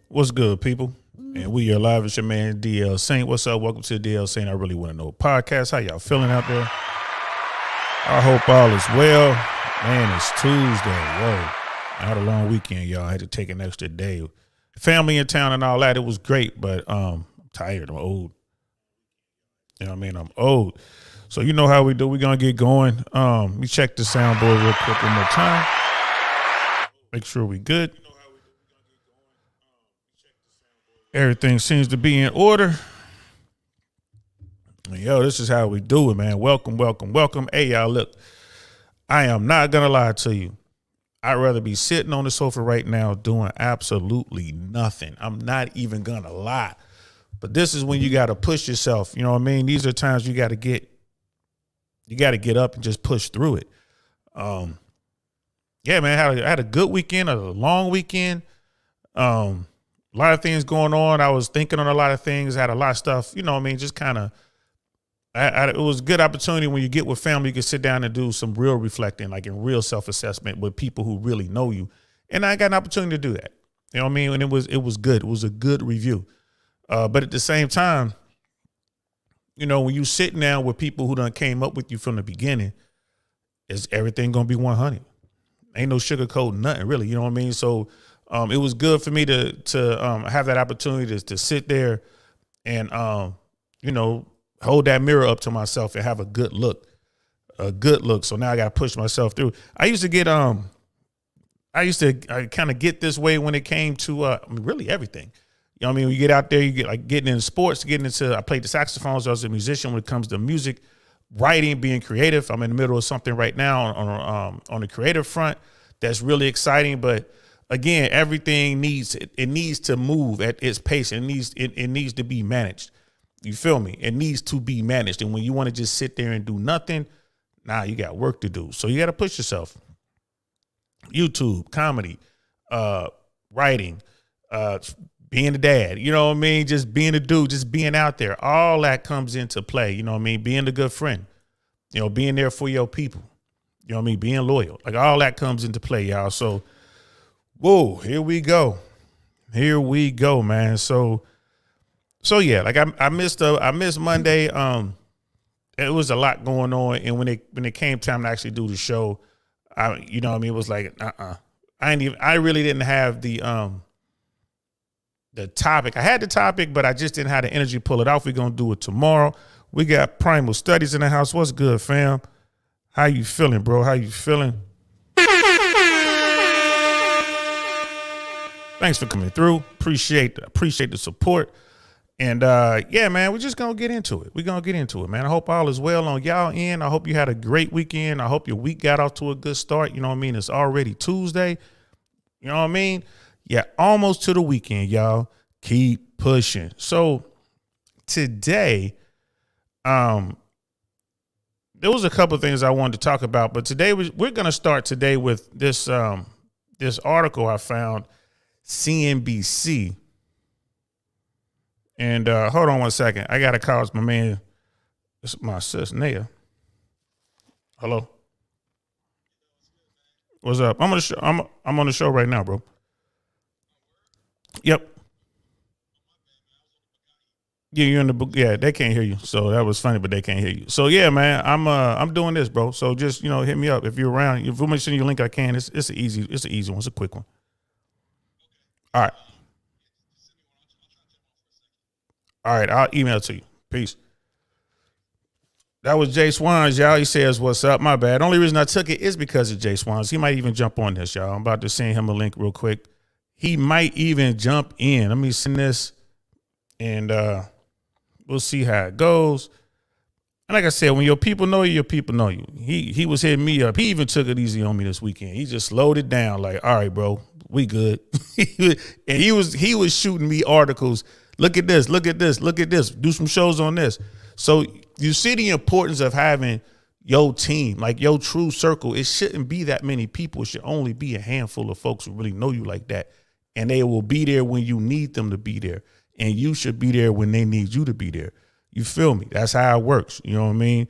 What's good, people? And we are live. It's your man DL Saint. What's up? Welcome to the DL Saint. I really want to know podcast. How y'all feeling out there? I hope all is well. Man, it's Tuesday. Whoa. I had a long weekend, y'all. I had to take an extra day. Family in town and all that. It was great, but I'm tired. I'm old. You know what I mean? I'm old. So you know how we do. We're going to get going. We check the soundboard real quick one more time. Make sure we good. Everything seems to be in order. Yo, this is how we do it, man. Welcome, welcome, welcome. Hey, y'all, look, I am not going to lie to you. I'd rather be sitting on the sofa right now doing absolutely nothing. I'm not even going to lie. But this is when you got to push yourself. You know what I mean? These are times you got to get up and just push through it. Yeah, man, I had a good weekend, a long weekend. A lot of things going on. I was thinking on a lot of things, had a lot of stuff, you know what I mean? Just kind of, it was a good opportunity when you get with family, you can sit down and do some real reflecting, like in real self-assessment with people who really know you. And I got an opportunity to do that. You know what I mean? And it was good. It was a good review. But at the same time, you know, when you sitting down with people who done came up with you from the beginning, is everything going to be 100? Ain't no sugarcoat, nothing really. You know what I mean? So, it was good for me to have that opportunity to sit there and, you know, hold that mirror up to myself and have a good look. So now I got to push myself through. I kind of get this way when it came to really everything. You know what I mean? When you get out there, you get like getting into sports, I played the saxophone, so I was a musician when it comes to music, writing, being creative. I'm in the middle of something right now on the creative front that's really exciting, but again, everything needs to move at its pace. It needs to be managed. You feel me? It needs to be managed. And when you want to just sit there and do nothing, you got work to do. So you got to push yourself. YouTube, comedy, writing, being a dad, you know what I mean? Just being a dude, just being out there. All that comes into play. You know what I mean? Being a good friend, you know, being there for your people, you know what I mean? Being loyal, like all that comes into play, y'all. So, whoa, here we go, man. So yeah, like I missed Monday. It was a lot going on, and when it came time to actually do the show, you know what I mean, it was like I really didn't have the topic. I had the topic, but I just didn't have the energy to pull it off. We're gonna do it tomorrow. We got Primal Studies in the house. What's good, fam? How you feeling, bro? How you feeling? Thanks for coming through. Appreciate the support. And yeah, man, we're just gonna get into it. We're gonna get into it, man. I hope all is well on y'all end. I hope you had a great weekend. I hope your week got off to a good start. You know what I mean? It's already Tuesday. You know what I mean? Yeah, almost to the weekend, y'all. Keep pushing. So today, there was a couple of things I wanted to talk about, but today we're gonna start today with this article I found. CNBC. And hold on one second. I gotta call my man. It's my sis Naya. Hello. What's up? I'm on the show. I'm on the show right now, bro. Yep. Yeah, you're in the book. Yeah, they can't hear you. So that was funny, but they can't hear you. So yeah, man, I'm doing this, bro. So just, you know, hit me up if you're around. If you want me to send you a link, I can. It's an easy one. It's a quick one. All right. All right, I'll email it to you. Peace. That was Jay Swans, y'all. He says, what's up? My bad. Only reason I took it is because of Jay Swans. He might even jump on this, y'all. I'm about to send him a link real quick. He might even jump in. Let me send this, and we'll see how it goes. And like I said, when your people know you, your people know you. He was hitting me up. He even took it easy on me this weekend. He just slowed it down like, all right, bro, we good. And he was shooting me articles. Look at this, look at this, look at this. Do some shows on this. So you see the importance of having your team, like your true circle. It shouldn't be that many people. It should only be a handful of folks who really know you like that. And they will be there when you need them to be there. And you should be there when they need you to be there. You feel me? That's how it works. You know what I mean?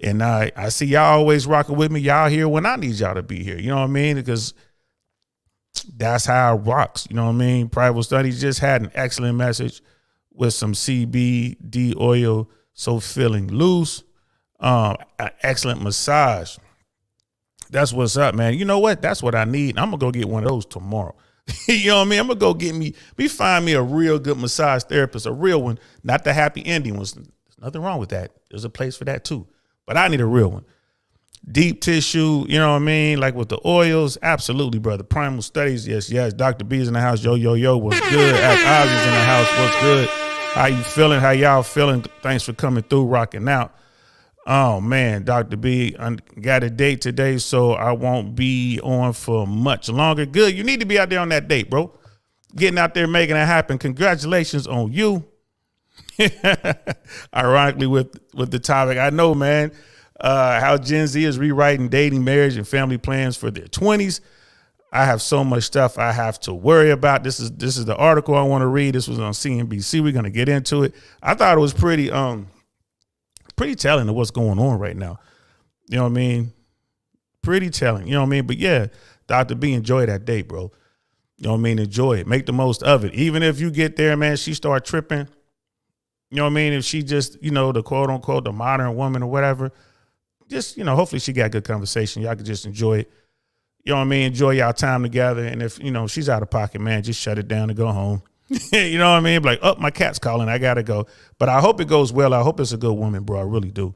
And I see y'all always rocking with me. Y'all here when I need y'all to be here. You know what I mean? Because that's how it rocks. You know what I mean? Primal Studies just had an excellent message with some CBD oil, so feeling loose. An excellent massage. That's what's up, man. You know what? That's what I need. I'm gonna go get one of those tomorrow. You know what I mean? I'm gonna go get me find me a real good massage therapist, a real one, not the happy ending ones. There's nothing wrong with that. There's a place for that too. But I need a real one. Deep tissue, you know what I mean? Like with the oils, absolutely, brother. Primal Studies, yes. Dr. B's in the house. Yo, what's good? Act Ozzy's in the house. What's good? How you feeling? How y'all feeling? Thanks for coming through, rocking out. Oh, man, Dr. B, I got a date today, so I won't be on for much longer. Good. You need to be out there on that date, bro. Getting out there, making it happen. Congratulations on you. Ironically, with the topic, I know, man, how Gen Z is rewriting dating, marriage, and family plans for their 20s. I have so much stuff I have to worry about. This is the article I want to read. This was on CNBC. We're going to get into it. I thought it was pretty telling of what's going on right now. You know what I mean? Pretty telling. You know what I mean? But yeah, Dr. B, enjoy that date, bro. You know what I mean? Enjoy it. Make the most of it. Even if you get there, man, she start tripping. You know what I mean? If she just, the quote unquote, the modern woman or whatever, just, hopefully she got good conversation. Y'all could just enjoy it. You know what I mean? Enjoy y'all time together. And if, she's out of pocket, man, just shut it down and go home. You know what I mean? Like, oh, my cat's calling. I got to go. But I hope it goes well. I hope it's a good woman, bro. I really do.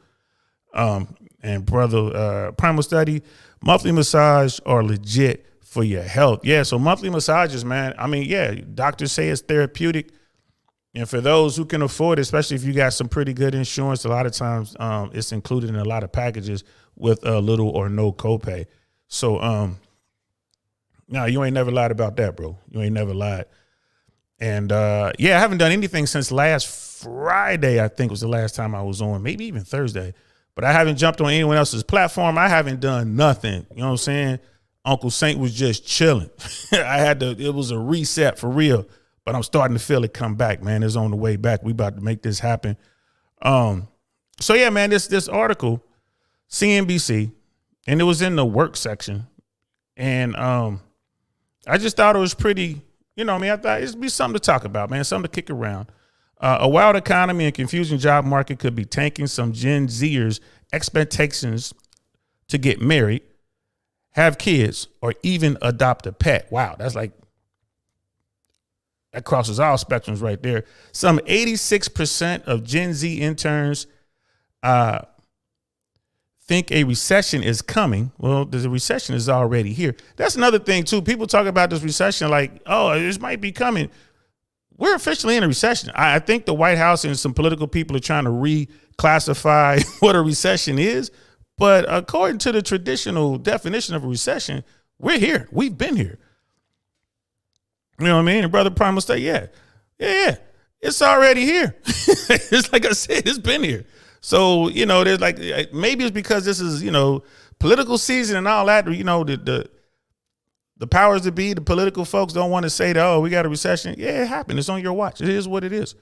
And brother, Primal Study, monthly massage are legit for your health. Yeah. So monthly massages, man. I mean, yeah, doctors say it's therapeutic. And for those who can afford it, especially if you got some pretty good insurance, a lot of times it's included in a lot of packages with a little or no copay. So, no, you ain't never lied about that, bro. You ain't never lied. And, I haven't done anything since last Friday, I think was the last time I was on, maybe even Thursday. But I haven't jumped on anyone else's platform. I haven't done nothing. You know what I'm saying? Uncle Saint was just chilling. It was a reset for real. But I'm starting to feel it come back, man. It's on the way back. We about to make this happen. So, yeah, man, this article, CNBC, and it was in the work section. And I just thought it was pretty... I thought it'd be something to talk about, man, something to kick around. A wild economy and confusing job market could be tanking some Gen Zers' expectations to get married, have kids, or even adopt a pet. Wow, that crosses all spectrums right there. Some 86% of Gen Z interns think a recession is coming. Well, the recession is already here. That's another thing, too. People talk about this recession like, oh, this might be coming. We're officially in a recession. I think the White House and some political people are trying to reclassify what a recession is. But according to the traditional definition of a recession, we're here. We've been here. You know what I mean? And Brother Primal say, yeah, it's already here. It's like I said, it's been here. So, there's maybe it's because this is, political season and all that, the powers that be, the political folks don't want to say that, oh, we got a recession. Yeah, it happened. It's on your watch. It is what it is.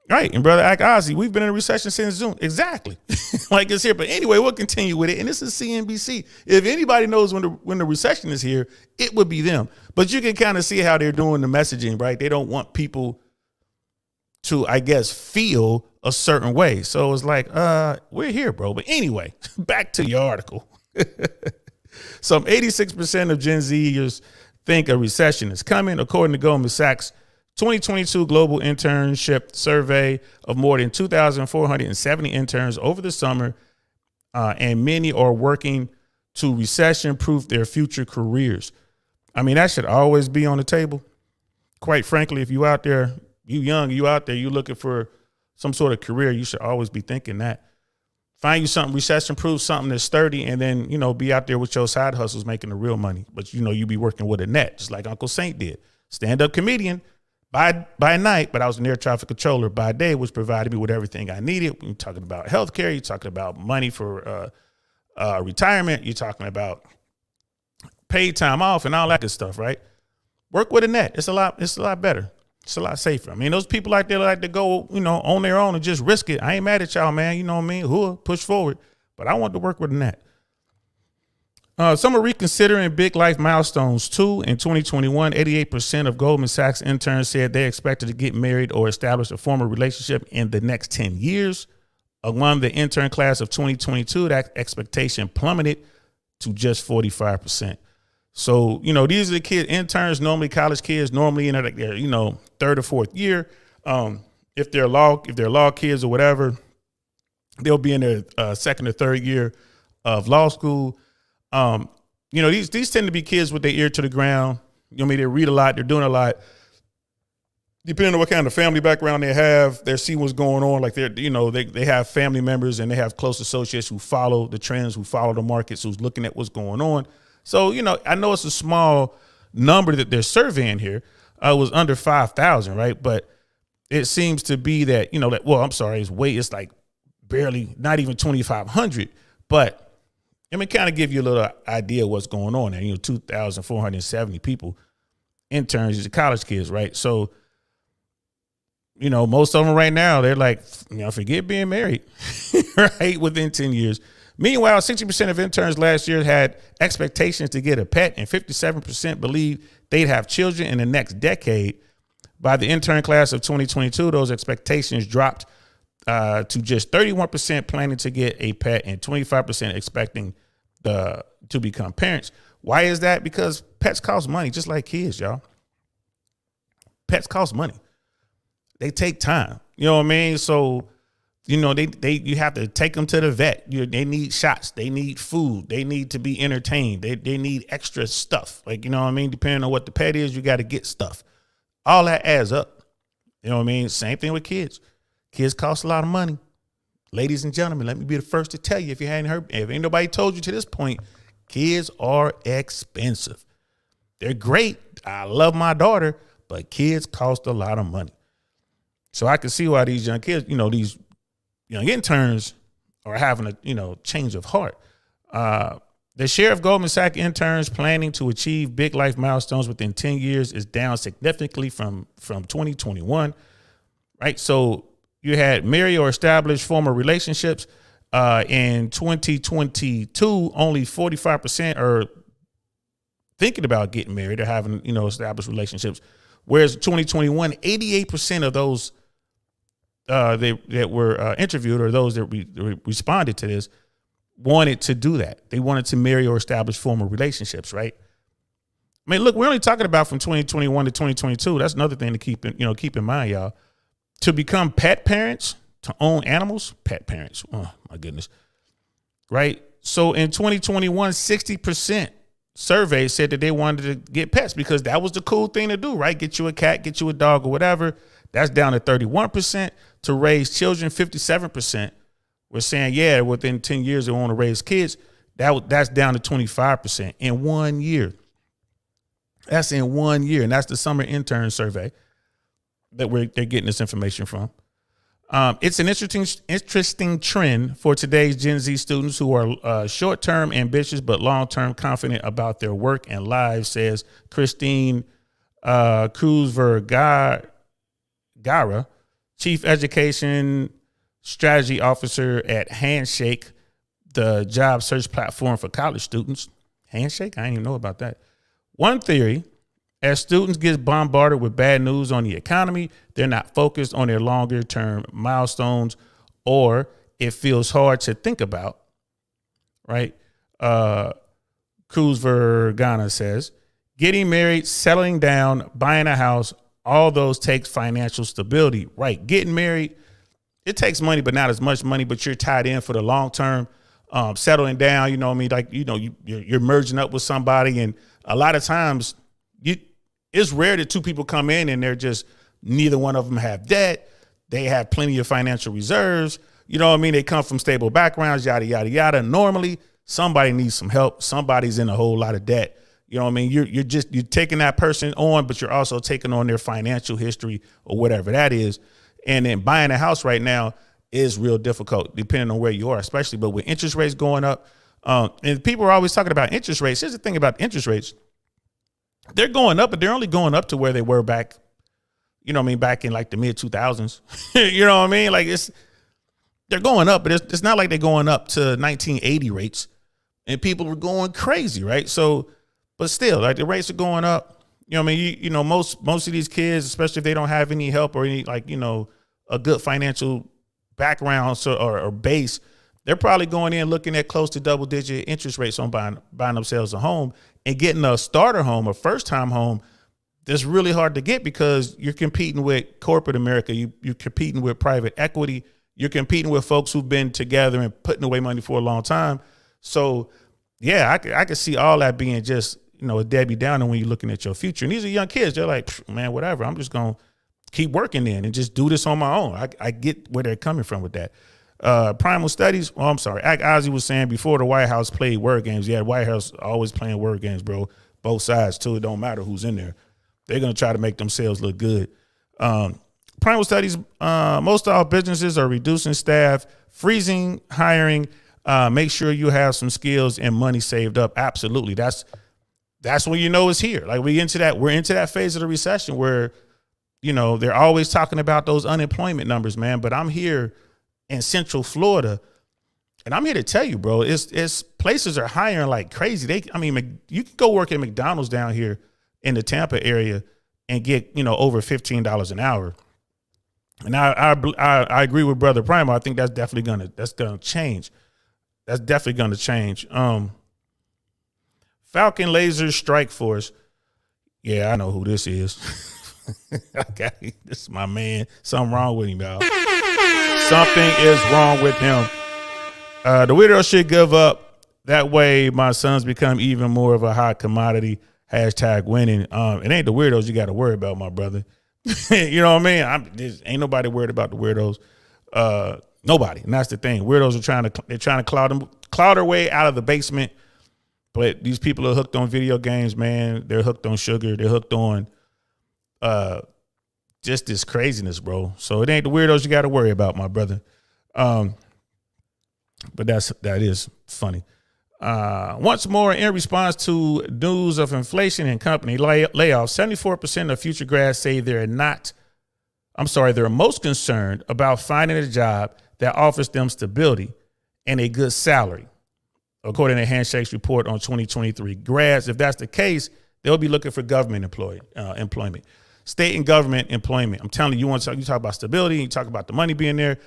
Right. And Brother Act Ozzy, we've been in a recession since June. Exactly. Like it's here. But anyway, we'll continue with it. And this is CNBC. If anybody knows when the recession is here, it would be them. But you can kind of see how they're doing the messaging, right? They don't want people to, I guess, feel a certain way. So it's like, we're here, bro. But anyway, back to your article. Some 86% of Gen Zers think a recession is coming, according to Goldman Sachs 2022 Global Internship Survey of more than 2,470 interns over the summer, and many are working to recession-proof their future careers. I mean, that should always be on the table. Quite frankly, if you out there, you out there, you looking for some sort of career, you should always be thinking that. Find you something recession-proof, something that's sturdy, and then, be out there with your side hustles making the real money. But, you be working with a net, just like Uncle Saint did. Stand-up comedian by night, but I was an air traffic controller by day, which provided me with everything I needed. You're talking about healthcare, you're talking about money for retirement, you're talking about paid time off and all that good stuff, right? Work with a net. It's a lot better. It's a lot safer. I mean, those people out there like to go, on their own and just risk it. I ain't mad at y'all, man. You know what I mean? Push forward. But I want to work with a net. Some are reconsidering big life milestones too. In 2021, 88% of Goldman Sachs interns said they expected to get married or establish a formal relationship in the next 10 years. Among the intern class of 2022, that expectation plummeted to just 45%. So, these are the kids, interns, normally college kids, normally in their, third or fourth year. If they're law kids or whatever, they'll be in their second or third year of law school. These tend to be kids with their ear to the ground. They read a lot, they're doing a lot. Depending on what kind of family background they have, they're seeing what's going on. Like they have family members and they have close associates who follow the trends, who follow the markets, who's looking at what's going on. So, I know it's a small number that they're surveying here. It was under 5,000, right? But it seems to be that, it's like barely, not even 2,500. But kind of give you a little idea of what's going on there. 2,470 people, interns, these are college kids, right? So, most of them right now, they're like, forget being married, right? Within 10 years. Meanwhile, 60% of interns last year had expectations to get a pet, and 57% believe they'd have children in the next decade. By the intern class of 2022, those expectations dropped to just 31% planning to get a pet and 25% expecting to become parents. Why is that? Because pets cost money, just like kids, y'all. Pets cost money. They take time. You know what I mean? So, you have to take them to the vet. They need shots. They need food. They need to be entertained. They need extra stuff. Depending on what the pet is, you got to get stuff. All that adds up. You know what I mean? Same thing with kids. Kids cost a lot of money. Ladies and gentlemen, let me be the first to tell you, if you hadn't heard, if ain't nobody told you to this point, kids are expensive. They're great. I love my daughter, but kids cost a lot of money. So I can see why these young kids, these young interns are having a, change of heart. The share of Goldman Sachs interns planning to achieve big life milestones within 10 years is down significantly from 2021, right? So you had marry or establish formal relationships. In 2022, only 45% are thinking about getting married or having, established relationships. Whereas 2021, 88% of those that were interviewed, or those that responded to this, wanted to do that. They wanted to marry or establish formal relationships, right? Look, we're only talking about from 2021 to 2022. That's another thing to keep in mind, y'all. To become pet parents, to own animals, pet parents. Oh my goodness, right? So in 2021, 60% survey said that they wanted to get pets because that was the cool thing to do, right? Get you a cat, get you a dog or whatever. That's down to 31%. To raise children, 57% were saying, yeah, within 10 years they want to raise kids. That's down to 25% in 1 year. That's in 1 year. And that's the summer intern survey that they're getting this information from. It's an interesting trend for today's Gen Z students who are short-term ambitious but long-term confident about their work and lives, says Christine Cruz Vergara, Chief Education Strategy Officer at Handshake, the job search platform for college students. Handshake? I didn't even know about that. One theory: as students get bombarded with bad news on the economy, they're not focused on their longer term milestones, or it feels hard to think about, right? Cruz Vergara says, getting married, settling down, buying a house, all those takes financial stability, right? Getting married, it takes money, but not as much money, but you're tied in for the long term. Settling down, you're merging up with somebody, and a lot of times it's rare that two people come in and they're just, neither one of them have debt. They have plenty of financial reserves. They come from stable backgrounds, yada, yada, yada. Normally somebody needs some help. Somebody's in a whole lot of debt. You're taking that person on, but you're also taking on their financial history or whatever that is. And then buying a house right now is real difficult depending on where you are, especially, but with interest rates going up, and people are always talking about interest rates. Here's the thing about interest rates. They're going up, but they're only going up to where they were back, back in like the mid 2000s. You know what I mean? Like they're going up, but it's not like they're going up to 1980 rates. and people were going crazy, right? So, but still, like the rates are going up. You know what I mean? You know, most of these kids, especially if they don't have any help or any, like, you know, a good financial background or base, they're probably going in looking at close to double-digit interest rates on buying themselves a home, and getting a starter home, a first-time home, that's really hard to get because you're competing with corporate America. You're competing with private equity. You're competing with folks who've been together and putting away money for a long time. So, yeah, I could see all that being just, you know, a Debbie Downer when you're looking at your future. And these are young kids. They're like, man, whatever. I'm just going to keep working in and just do this on my own. I get where they're coming from with that. Primal Studies. Oh, I'm sorry. Ozzy was saying before the White House played word games. Yeah, the White House always playing word games, bro. Both sides, too. It don't matter who's in there. They're going to try to make themselves look good. Primal Studies, most all businesses are reducing staff, freezing hiring. Make sure you have some skills and money saved up. Absolutely. That's when you know it's here. Like we're into that phase of the recession where, you know, they're always talking about those unemployment numbers, man. But I'm here in Central Florida, and I'm here to tell you, bro, it's places are hiring like crazy. You can go work at McDonald's down here in the Tampa area and get, you know, over $15 an hour. And I agree with Brother Primo. I think that's definitely gonna change. That's definitely gonna change. Falcon Laser Strike Force. Yeah, I know who this is. Okay, this is my man. Something wrong with him, y'all. Something is wrong with him. The weirdo should give up. That way my sons become even more of a hot commodity. #winning. It ain't the weirdos you got to worry about, my brother. You know what I mean? Ain't nobody worried about the weirdos. Nobody. And that's the thing. Weirdos are trying to cloud their way out of the basement. But these people are hooked on video games, man. They're hooked on sugar. They're hooked on just this craziness, bro. So it ain't the weirdos you got to worry about, my brother. But that is funny. Once more, in response to news of inflation and company layoffs, 74% of future grads say they're most concerned about finding a job that offers them stability and a good salary, according to Handshake's report on 2023. Grads, if that's the case, they'll be looking for government employment, state and government employment. I'm telling you, you talk about stability, you talk about the money being there.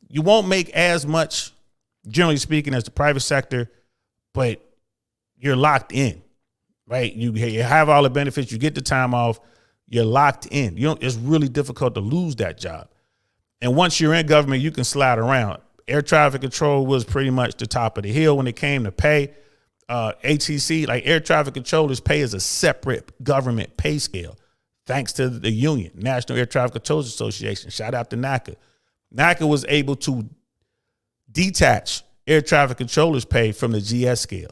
You won't make as much, generally speaking, as the private sector, but you're locked in, right? You have all the benefits, you get the time off, you're locked in. It's really difficult to lose that job. And once you're in government, you can slide around. Air traffic control was pretty much the top of the hill when it came to pay. ATC, like air traffic controllers, pay is a separate government pay scale, thanks to the union, National Air Traffic Controllers Association. Shout out to NACA. NACA was able to detach air traffic controllers pay from the GS scale.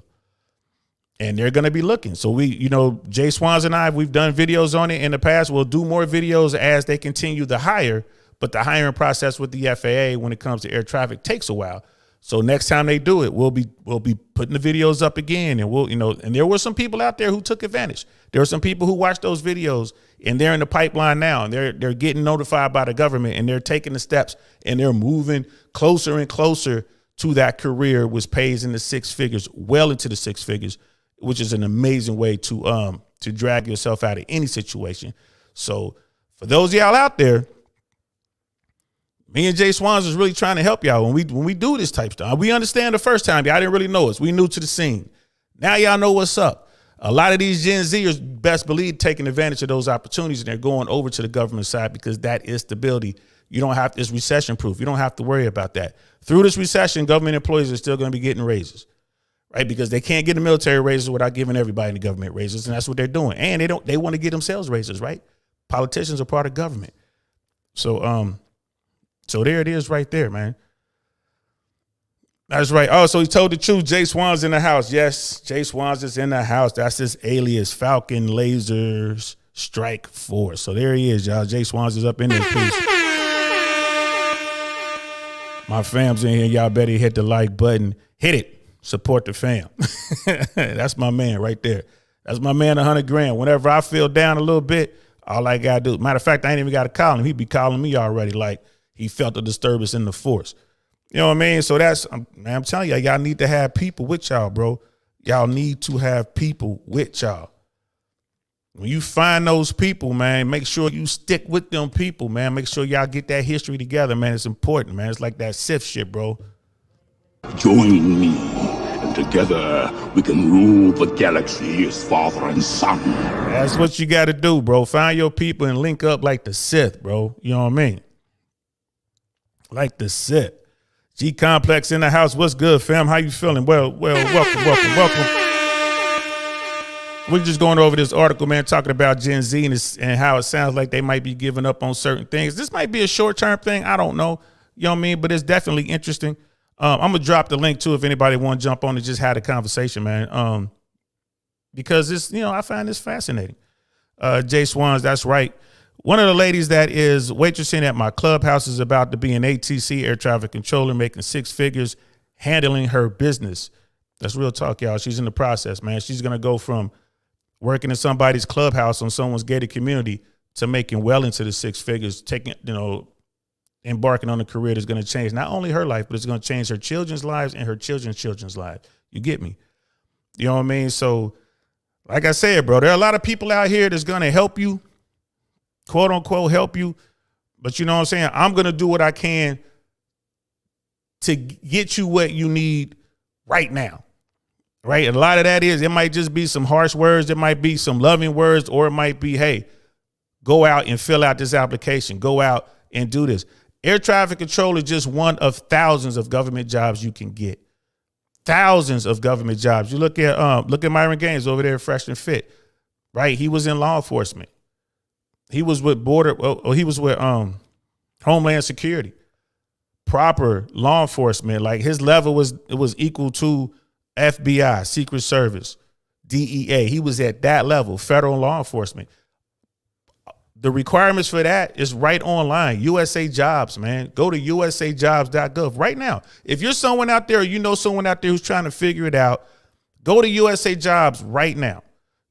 And they're going to be looking. So Jay Swans and I, we've done videos on it in the past. We'll do more videos as they continue to hire. But the hiring process with the FAA when it comes to air traffic takes a while. So next time they do it, we'll be putting the videos up again. And and there were some people out there who took advantage. There were some people who watched those videos and they're in the pipeline now and they're getting notified by the government and they're taking the steps and they're moving closer and closer to that career, which pays in the six figures, well into the six figures, which is an amazing way to drag yourself out of any situation. So for those of y'all out there, me and Jay Swans is really trying to help y'all when we do this type stuff. We understand the first time y'all didn't really know us. We new to the scene. Now y'all know what's up. A lot of these Gen Zers best believe taking advantage of those opportunities and they're going over to the government side because that is stability. You don't have, it's recession proof. You don't have to worry about that. Through this recession, government employees are still going to be getting raises, right? Because they can't get the military raises without giving everybody in the government raises. And that's what they're doing. And they want to get themselves raises, right? Politicians are part of government. So there it is right there, man. That's right. Oh, so he told the truth. Jay Swans in the house. Yes, Jay Swans is in the house. That's his alias, Falcon Lasers Strike Force. So there he is, y'all. Jay Swans is up in this piece. My fam's in here. Y'all better hit the like button. Hit it. Support the fam. That's my man right there. That's my man, 100 grand. Whenever I feel down a little bit, all I got to do. Matter of fact, I ain't even got to call him. He be calling me already like he felt a disturbance in the force. You know what I mean? So I'm telling y'all need to have people with y'all, bro. Y'all need to have people with y'all. When you find those people, man, make sure you stick with them people, man. Make sure y'all get that history together, man. It's important, man. It's like that Sith shit, bro. Join me, and together we can rule the galaxy as father and son. That's what you got to do, bro. Find your people and link up like the Sith, bro. You know what I mean? Like the Sith. G Complex in the house. What's good, fam? How you feeling? Well, welcome. We're just going over this article, man, talking about Gen Z and how it sounds like they might be giving up on certain things. This might be a short-term thing. I don't know. You know what I mean? But it's definitely interesting. I'm going to drop the link, too, if anybody want to jump on and just have a conversation, man. Because it's, I find this fascinating. Jay Swans, that's right. One of the ladies that is waitressing at my clubhouse is about to be an ATC, air traffic controller, making 6 figures, handling her business. That's real talk, y'all. She's in the process, man. She's going to go from working in somebody's clubhouse on someone's gated community to making well into the 6 figures, embarking on a career that's going to change not only her life, but it's going to change her children's lives and her children's lives. You get me? You know what I mean? So, like I said, bro, there are a lot of people out here that's going to help you, quote unquote, help you. But you know what I'm saying? I'm going to do what I can to get you what you need right now. Right. And a lot of that is, it might just be some harsh words. It might be some loving words, or it might be, hey, go out and fill out this application. Go out and do this. Air traffic control is just one of thousands of government jobs you can get. Thousands of government jobs. You look at Myron Gaines over there, Fresh and Fit. Right. He was in law enforcement. He was with Homeland Security. Proper law enforcement. Like, his level was equal to FBI, Secret Service, DEA. He was at that level, federal law enforcement. The requirements for that is right online. USA Jobs, man. Go to usajobs.gov right now. If you're someone out there, or you know someone out there who's trying to figure it out, go to USA Jobs right now,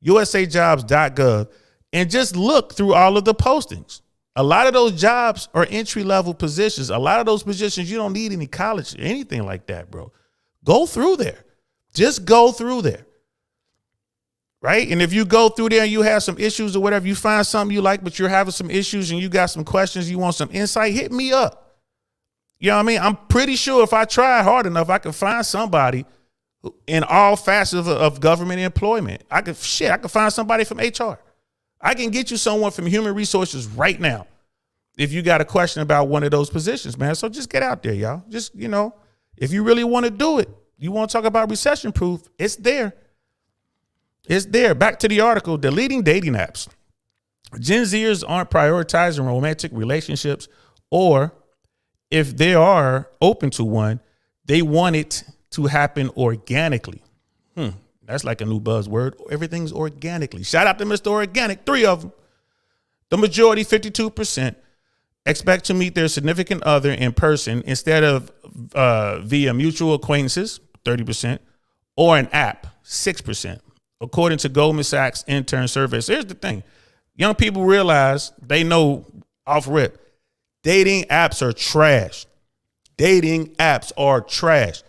usajobs.gov, and just look through all of the postings. A lot of those jobs are entry-level positions. A lot of those positions, you don't need any college or anything like that, bro. Go through there. Just go through there, right? And if you go through there and you have some issues or whatever, you find something you like, but you're having some issues and you got some questions, you want some insight, hit me up. You know what I mean? I'm pretty sure if I try hard enough, I can find somebody in all facets of government employment. I could find somebody from HR. I can get you someone from human resources right now if you got a question about one of those positions, man. So just get out there, y'all. Just, if you really want to do it, you want to talk about recession proof, it's there. It's there. Back to the article, deleting dating apps. Gen Zers aren't prioritizing romantic relationships, or if they are open to one, they want it to happen organically. That's like a new buzzword. Everything's organically. Shout out to Mr. Organic, 3 of them. The majority, 52%, expect to meet their significant other in person instead of via mutual acquaintances, 30%, or an app, 6%, according to Goldman Sachs intern survey. So here's the thing. Young people realize, they know off rip, dating apps are trash. Dating apps are trash.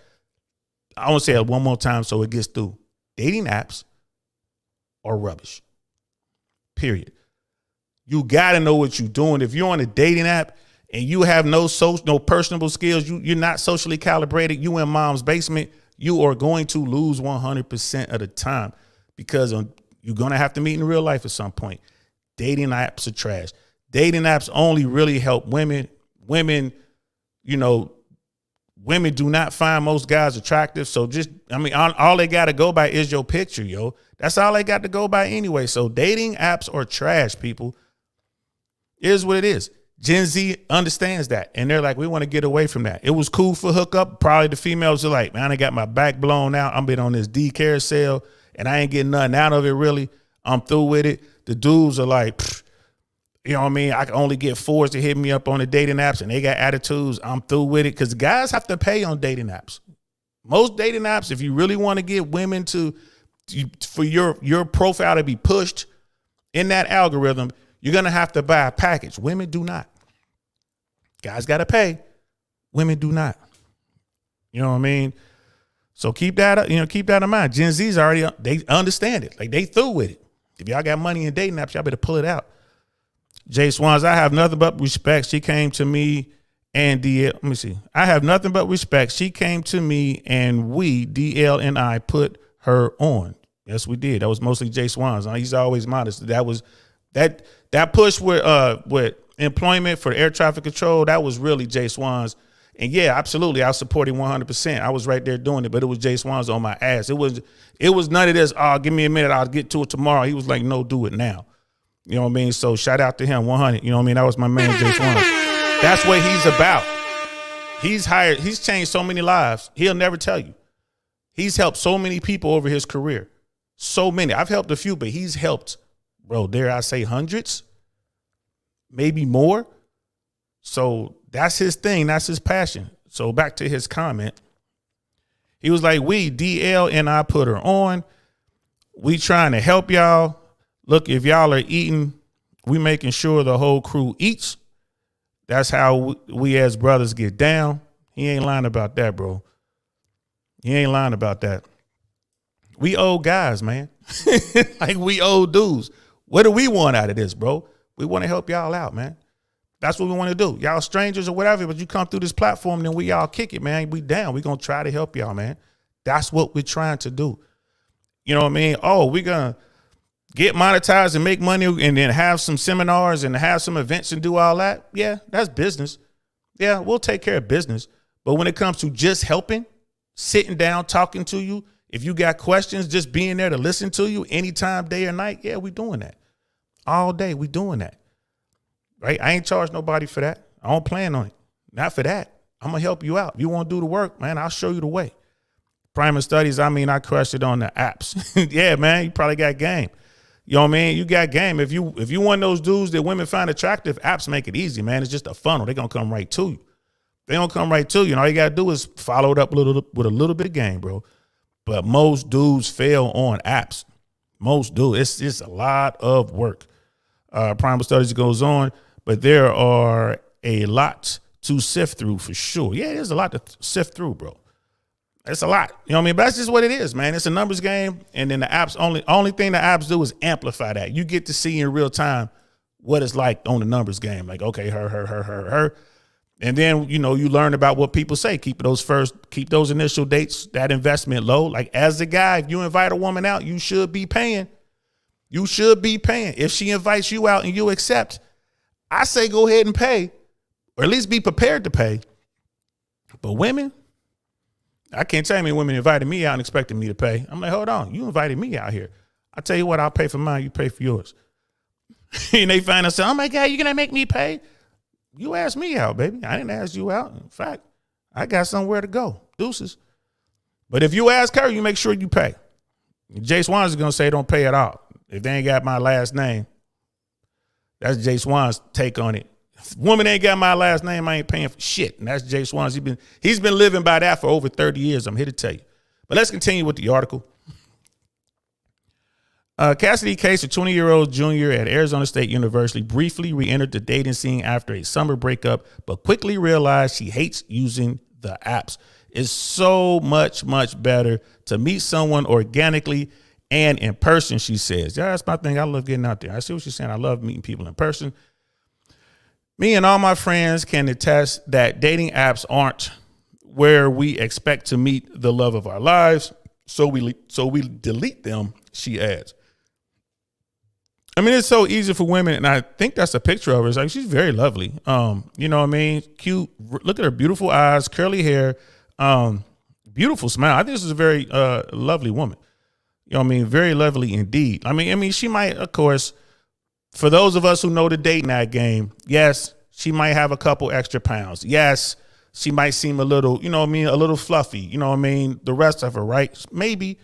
I want to say it one more time so it gets through. Dating apps are rubbish. Period. You got to know what you're doing. If you're on a dating app and you have no personable skills, you're not socially calibrated, you in mom's basement, you are going to lose 100% of the time, because you're going to have to meet in real life at some point. Dating apps are trash. Dating apps only really help women. Women do not find most guys attractive. So all they got to go by is your picture, yo. That's all they got to go by anyway. So dating apps are trash, people. It is what it is. Gen Z understands that. And they're like, we want to get away from that. It was cool for hookup. Probably the females are like, man, I got my back blown out. I've been on this D carousel and I ain't getting nothing out of it, really. I'm through with it. The dudes are like, you know what I mean? I can only get 4s to hit me up on the dating apps, and they got attitudes. I'm through with it, because guys have to pay on dating apps. Most dating apps, if you really want to get women for your profile to be pushed in that algorithm, you're going to have to buy a package. Women do not. Guys got to pay. Women do not. You know what I mean? So keep that, keep that in mind. Gen Z's already, they understand it. Like, they through with it. If y'all got money in dating apps, y'all better pull it out. Jay Swans, I have nothing but respect. She came to me and DL. Let me see. I have nothing but respect. She came to me and we, DL and I, put her on. Yes, we did. That was mostly Jay Swans. He's always modest. That was that push with employment for air traffic control. That was really Jay Swans. And yeah, absolutely, I support him 100%. I was right there doing it, but it was Jay Swans on my ass. It was none of this. Oh, give me a minute. I'll get to it tomorrow. He was like, no, do it now. You know what I mean? So shout out to him, 100. You know what I mean? That was my man, Jay Swans. That's what he's about. He's changed so many lives. He'll never tell you. He's helped so many people over his career. So many. I've helped a few, but he's helped, bro, dare I say hundreds, maybe more. So that's his thing. That's his passion. So back to his comment. He was like, we, DL and I, put her on. We trying to help y'all. Look, if y'all are eating, we making sure the whole crew eats. That's how we as brothers get down. He ain't lying about that, bro. He ain't lying about that. We old guys, man. Like, we old dudes. What do we want out of this, bro? We want to help y'all out, man. That's what we want to do. Y'all strangers or whatever, but you come through this platform, then we all kick it, man. We down. We going to try to help y'all, man. That's what we're trying to do. You know what I mean? Oh, we're going to get monetized and make money and then have some seminars and have some events and do all that. Yeah, that's business. Yeah, we'll take care of business. But when it comes to just helping, sitting down, talking to you, if you got questions, just being there to listen to you anytime, day or night, yeah, we doing that. All day, we doing that. Right? I ain't charged nobody for that. I don't plan on it. Not for that. I'm going to help you out. If you want to do the work, man, I'll show you the way. Primer studies, I mean, I crushed it on the apps. Yeah, man, you probably got game. You know what I mean? You got game. If you one of those dudes that women find attractive, apps make it easy, man. It's just a funnel. They're going to come right to you. They don't come right to you. And all you got to do is follow it up with a little bit of game, bro. But most dudes fail on apps. Most do. It's a lot of work. Primal Studies goes on, but there are a lot to sift through for sure. Yeah, there's a lot to sift through, bro. It's a lot. You know what I mean? But that's just what it is, man. It's a numbers game. And then the apps, only thing the apps do is amplify that. You get to see in real time what it's like on the numbers game. Like, okay, her. And then, you learn about what people say. Keep those initial dates, that investment low. Like, as a guy, if you invite a woman out, you should be paying. You should be paying. If she invites you out and you accept, I say go ahead and pay, or at least be prepared to pay. But women, I can't tell you how many women invited me out and expected me to pay. I'm like, hold on, you invited me out here. I tell you what, I'll pay for mine, you pay for yours. And they find themselves, oh my God, you're gonna make me pay? You asked me out, baby. I didn't ask you out. In fact, I got somewhere to go. Deuces. But if you ask her, you make sure you pay. Jay Swans is gonna say don't pay at all. If they ain't got my last name, that's Jay Swan's take on it. If woman ain't got my last name, I ain't paying for shit. And that's Jay Swans. He's been living by that for over 30 years. I'm here to tell you. But let's continue with the article. Cassidy Case, a 20-year-old junior at Arizona State University, briefly re-entered the dating scene after a summer breakup, but quickly realized she hates using the apps. It's so much better to meet someone organically and in person, she says. Yeah, that's my thing. I love getting out there. I see what she's saying. I love meeting people in person. Me and all my friends can attest that dating apps aren't where we expect to meet the love of our lives, so we delete them, she adds. I mean, it's so easy for women, and I think that's a picture of her. It's like, she's very lovely. You know what I mean? Cute. Look at her beautiful eyes, curly hair, beautiful smile. I think this is a very lovely woman. You know what I mean? Very lovely indeed. I mean, she might, of course, for those of us who know the dating app game, yes, she might have a couple extra pounds. Yes, she might seem a little, you know what I mean, a little fluffy. You know what I mean? The rest of her, right? Maybe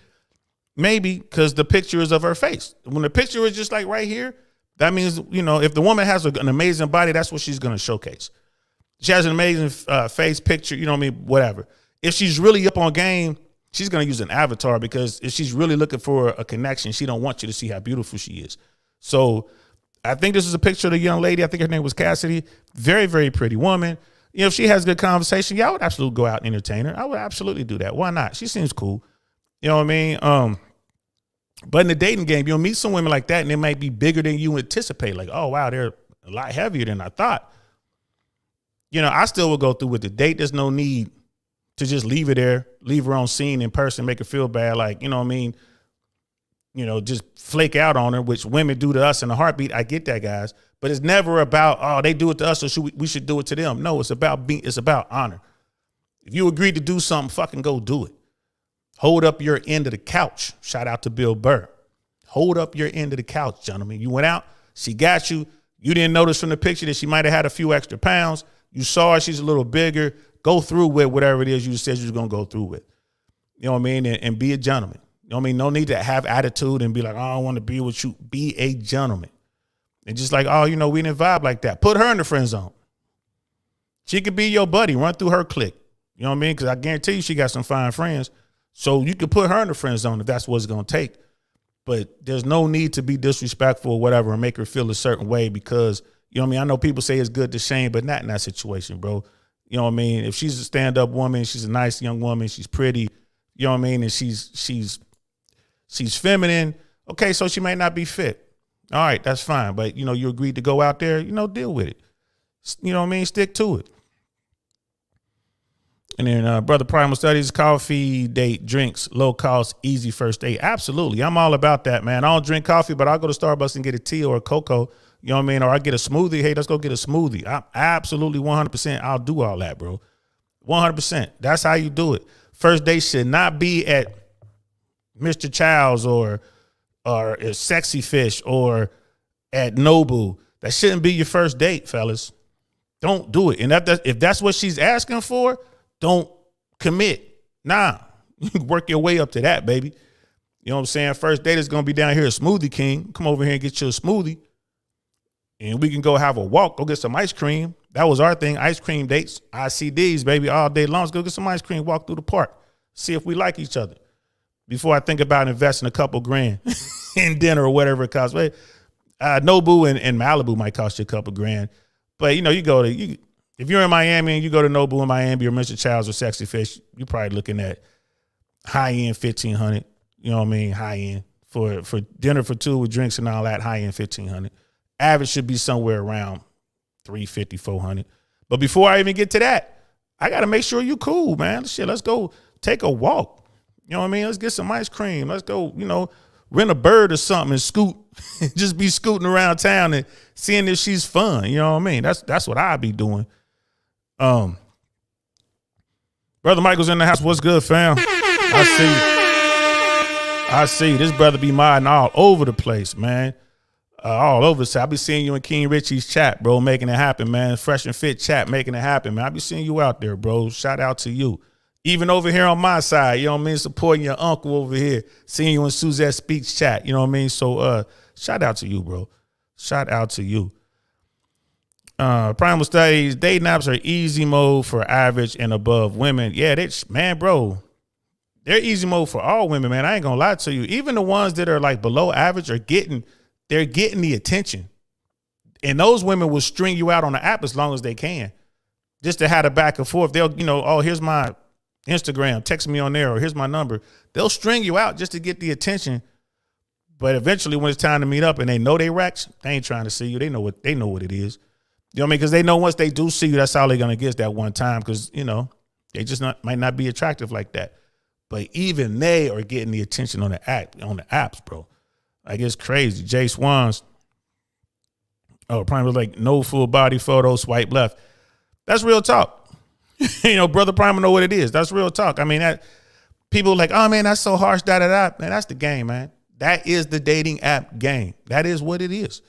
because the picture is of her face. When the picture is just like right here, that means, if the woman has an amazing body, that's what she's going to showcase. She has an amazing face picture, you know what I mean? Whatever. If she's really up on game, she's going to use an avatar, because if she's really looking for a connection, she don't want you to see how beautiful she is. So I think this is a picture of the young lady. I think her name was Cassidy. Very, very pretty woman. You know, if she has good conversation, yeah, I would absolutely go out and entertain her. I would absolutely do that. Why not? She seems cool. You know what I mean? But in the dating game, you'll meet some women like that, and they might be bigger than you anticipate. Like, oh, wow, they're a lot heavier than I thought. You know, I still would go through with the date. There's no need to just leave her there, leave her on scene in person, make her feel bad. Like, you know what I mean? You know, just flake out on her, which women do to us in a heartbeat. I get that, guys. But it's never about, oh, they do it to us, so we should do it to them. No, it's about honor. If you agreed to do something, fucking go do it. Hold up your end of the couch. Shout out to Bill Burr. Hold up your end of the couch, gentlemen. You went out, she got you. You didn't notice from the picture that she might have had a few extra pounds. You saw her, she's a little bigger. Go through with whatever it is you said you was going to go through with. You know what I mean? And be a gentleman. You know what I mean? No need to have attitude and be like, oh, I don't want to be with you. Be a gentleman. And just like, oh, you know, we didn't vibe like that. Put her in the friend zone. She could be your buddy. Run through her clique. You know what I mean? Because I guarantee you she got some fine friends. So you could put her in the friend zone if that's what it's going to take. But there's no need to be disrespectful or whatever and make her feel a certain way because, you know what I mean? I know people say it's good to shame, but not in that situation, bro. You know what I mean? If she's a stand-up woman, she's a nice young woman, she's pretty, you know what I mean? And she's feminine. Okay, so she might not be fit. All right, that's fine. But, you know, you agreed to go out there, you know, deal with it. You know what I mean? Stick to it. And then Brother Primal Studies, coffee, date, drinks, low cost, easy first date. Absolutely. I'm all about that, man. I don't drink coffee, but I'll go to Starbucks and get a tea or a cocoa. You know what I mean? Or I get a smoothie. Hey, let's go get a smoothie. I'm absolutely 100%. I'll do all that, bro. 100%. That's how you do it. First date should not be at Mr. Child's or Sexy Fish or at Nobu. That shouldn't be your first date, fellas. Don't do it. And if that's what she's asking for, don't commit. Nah, work your way up to that, baby. You know what I'm saying? First date is going to be down here at Smoothie King. Come over here and get you a smoothie. And we can go have a walk, go get some ice cream. That was our thing, ice cream dates, ICDs, baby, all day long. Let's go get some ice cream, walk through the park, see if we like each other. Before I think about investing a couple grand in dinner or whatever it costs. Nobu and Malibu might cost you a couple grand. But, you know, if you're in Miami and you go to Nobu in Miami or Mr. Child's or Sexy Fish, you're probably looking at high-end $1,500. You know what I mean? High-end. For dinner for two with drinks and all that, high-end $1,500. Average should be somewhere around $350, $400. But before I even get to that, I got to make sure you cool, man. Shit, let's go take a walk. You know what I mean? Let's get some ice cream. Let's go, you know, rent a bird or something and scoot. Just be scooting around town and seeing if she's fun. You know what I mean? That's what I'd be doing. Brother Michael's in the house. What's good, fam? I see. This brother be modding all over the place, man. All over. So I be seeing you in King Richie's chat, bro, making it happen, man. Fresh and Fit chat, making it happen, man. I be seeing you out there, bro. Shout out to you. Even over here on my side, you know what I mean? Supporting your uncle over here. Seeing you in Suzette Speaks chat, you know what I mean? So shout out to you, bro. Shout out to you. Primal Studies, dating apps are easy mode for average and above women. Yeah, bro, they're easy mode for all women, man. I ain't gonna lie to you. Even the ones that are like below average they're getting the attention. And those women will string you out on the app as long as they can. Just to have a back and forth. They'll, you know, oh, here's my Instagram, text me on there, or here's my number. They'll string you out just to get the attention. But eventually when it's time to meet up and they know they racks, they ain't trying to see you. They know what it is. You know what I mean? Because they know once they do see you, that's all they're gonna get that one time. Because, you know, they just might not be attractive like that. But even they are getting the attention on the apps, bro. Like, it's crazy. Jay Swans. Oh, Prime was like, no full body photo, swipe left. That's real talk. You know, Brother Prime know what it is. That's real talk. I mean, that people are like, oh man, that's so harsh, da da da. Man, that's the game, man. That is the dating app game. That is what it is.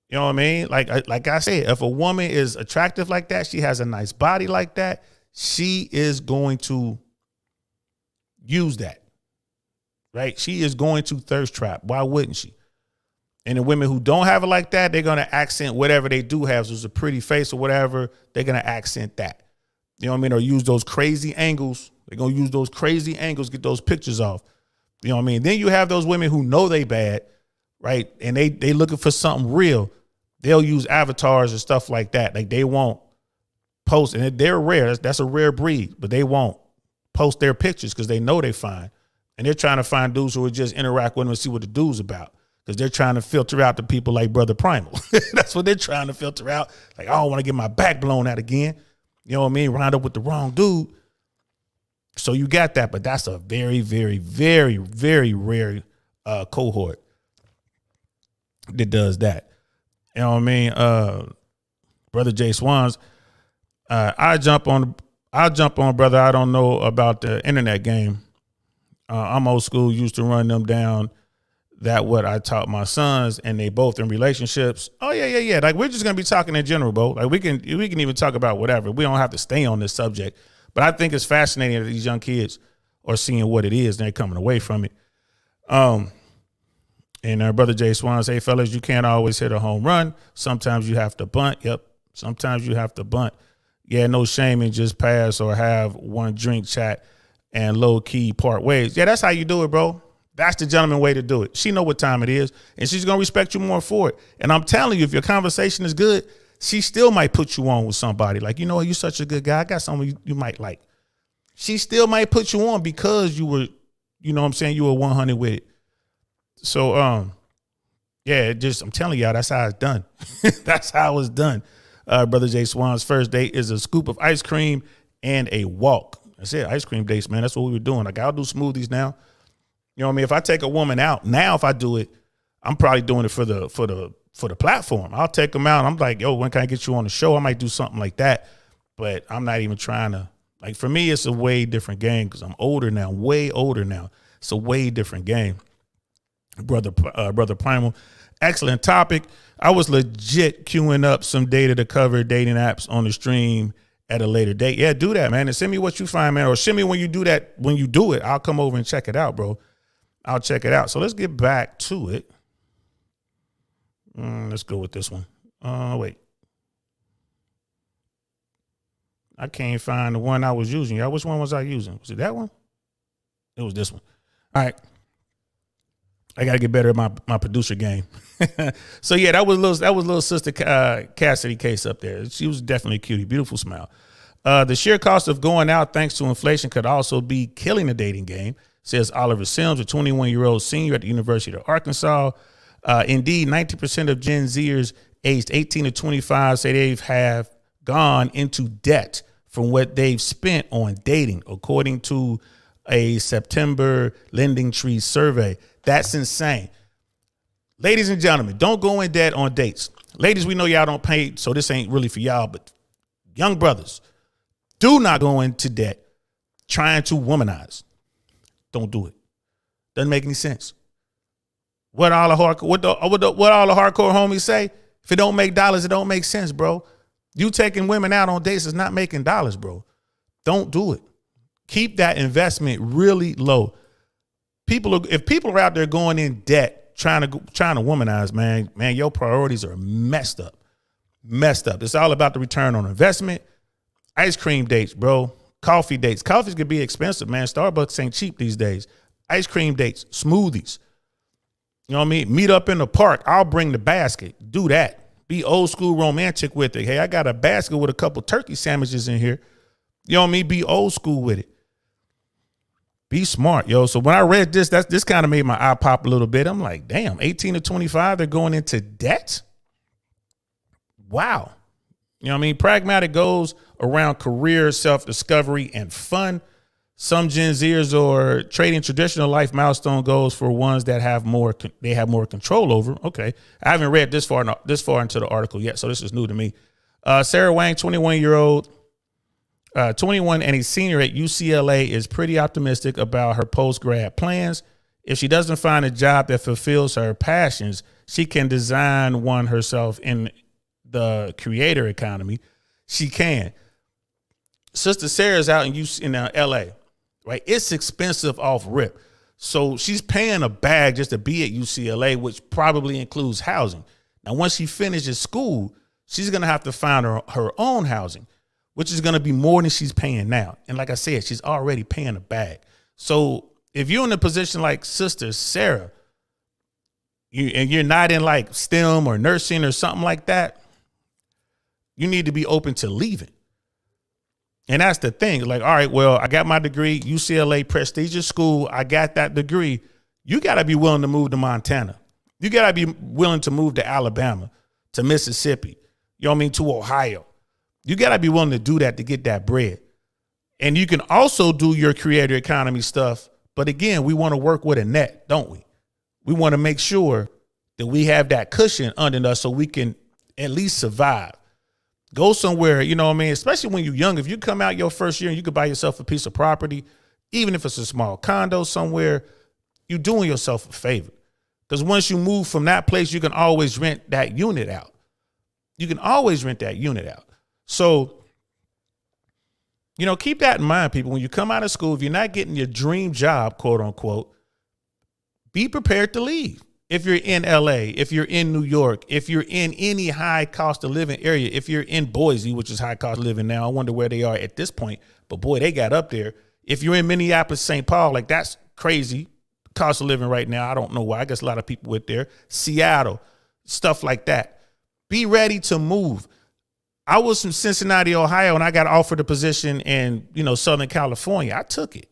You know what I mean? Like I said, if a woman is attractive like that, she has a nice body like that, she is going to use that. Right? She is going to thirst trap. Why wouldn't she? And the women who don't have it like that, they're going to accent whatever they do have. So it's a pretty face or whatever. They're going to accent that. You know what I mean? Or use those crazy angles. They're going to use those crazy angles, get those pictures off. You know what I mean? Then you have those women who know they bad, right? And they looking for something real. They'll use avatars and stuff like that. Like, they won't post, and they're rare. That's a rare breed, but they won't post their pictures because they know they fine. And they're trying to find dudes who would just interact with them and see what the dude's about. Because they're trying to filter out the people like Brother Primal. That's what they're trying to filter out. Like, I don't want to get my back blown out again. You know what I mean? Round up with the wrong dude. So you got that, but that's a very, very, very, very rare cohort that does that. You know what I mean? Brother Jay Swans, I'll jump on, brother. I don't know about the internet game. I'm old school, used to run them down. That what I taught my sons, and they both in relationships. Oh yeah. Like, we're just gonna be talking in general, bro. Like, we can even talk about whatever. We don't have to stay on this subject. But I think it's fascinating that these young kids are seeing what it is and they're coming away from it. And our brother Jay Swan say, fellas, you can't always hit a home run. Sometimes you have to bunt. Yep. Sometimes you have to bunt. Yeah, no shame in just pass or have one drink chat and low key part ways. Yeah, that's how you do it, bro. That's the gentleman way to do it. She know what time it is, and she's going to respect you more for it. And I'm telling you, if your conversation is good, she still might put you on with somebody. Like, you know, you're such a good guy. I got someone you might like. She still might put you on because you were, you know what I'm saying, you were 100 with it. So, yeah, I'm telling y'all, that's how it's done. That's how it's done. Brother Jay Swan's first date is a scoop of ice cream and a walk. That's it, ice cream dates, man. That's what we were doing. Like, I'll do smoothies now. You know what I mean? If I take a woman out now, if I do it, I'm probably doing it for the platform. I'll take them out. I'm like, yo, when can I get you on the show? I might do something like that, but I'm not even trying to. Like, for me, it's a way different game because I'm older now, way older now. It's a way different game. Brother Primal, excellent topic. I was legit queuing up some data to cover dating apps on the stream at a later date. Yeah, do that, man. And send me what you find, man. Or send me when you do that. When you do it, I'll come over and check it out, bro. I'll check it out. So let's get back to it. Let's go with this one. Wait. I can't find the one I was using. Y'all, which one was I using? Was it that one? It was this one. All right. I got to get better at my producer game. So yeah, that was little sister Cassidy Case up there. She was definitely a cutie, beautiful smile. The sheer cost of going out thanks to inflation could also be killing the dating game, says Oliver Sims, a 21-year-old senior at the University of Arkansas. Indeed, 90% of Gen Zers aged 18 to 25 say they have gone into debt from what they've spent on dating, according to a September Lending Tree survey. That's insane. Ladies and gentlemen, don't go in debt on dates. Ladies, we know y'all don't pay, so this ain't really for y'all, but young brothers, do not go into debt trying to womanize. Don't do it. Doesn't make any sense. What all the hardcore homies say? If it don't make dollars, it don't make sense, bro. You taking women out on dates is not making dollars, bro. Don't do it. Keep that investment really low. If people are out there going in debt trying to womanize, man, your priorities are messed up. It's all about the return on investment. Ice cream dates, bro. Coffee dates. Coffees can be expensive, man. Starbucks ain't cheap these days. Ice cream dates, smoothies. You know what I mean? Meet up in the park. I'll bring the basket. Do that. Be old school romantic with it. Hey, I got a basket with a couple turkey sandwiches in here. You know what I mean? Be old school with it. Be smart, yo. So when I read this, this kind of made my eye pop a little bit. I'm like, damn, 18 to 25, they're going into debt? Wow. You know what I mean? Pragmatic goals around career, self-discovery, and fun. Some Gen Zers are trading traditional life milestone goals for ones that have more control over. Okay. I haven't read this far into the article yet, so this is new to me. Sarah Wang, 21 and a senior at UCLA, is pretty optimistic about her post-grad plans. If she doesn't find a job that fulfills her passions, she can design one herself in the creator economy. She can. Sister Sarah's out in LA, right? It's expensive off rip. So she's paying a bag just to be at UCLA, which probably includes housing. Now, once she finishes school, she's going to have to find her own housing, which is going to be more than she's paying now. And like I said, she's already paying a bag. So if you're in a position like Sister Sarah, and you're not in like STEM or nursing or something like that, you need to be open to leaving. And that's the thing. Like, all right, well, I got my degree, UCLA, prestigious school. I got that degree. You got to be willing to move to Montana. You got to be willing to move to Alabama, to Mississippi, you know what I mean, to Ohio. You got to be willing to do that to get that bread. And you can also do your creator economy stuff. But again, we want to work with a net, don't we? We want to make sure that we have that cushion under us so we can at least survive. Go somewhere, you know what I mean? Especially when you're young. If you come out your first year and you could buy yourself a piece of property, even if it's a small condo somewhere, you're doing yourself a favor. Because once you move from that place, you can always rent that unit out. You can always rent that unit out. So, you know, keep that in mind, people. When you come out of school, if you're not getting your dream job, quote unquote, be prepared to leave. If you're in LA, if you're in New York, if you're in any high cost of living area, if you're in Boise, which is high cost of living now, I wonder where they are at this point, but boy, they got up there. If you're in Minneapolis, St. Paul, like that's crazy cost of living right now. I don't know why. I guess a lot of people went there. Seattle, stuff like that. Be ready to move. I was from Cincinnati, Ohio, and I got offered a position in, you know, Southern California. I took it.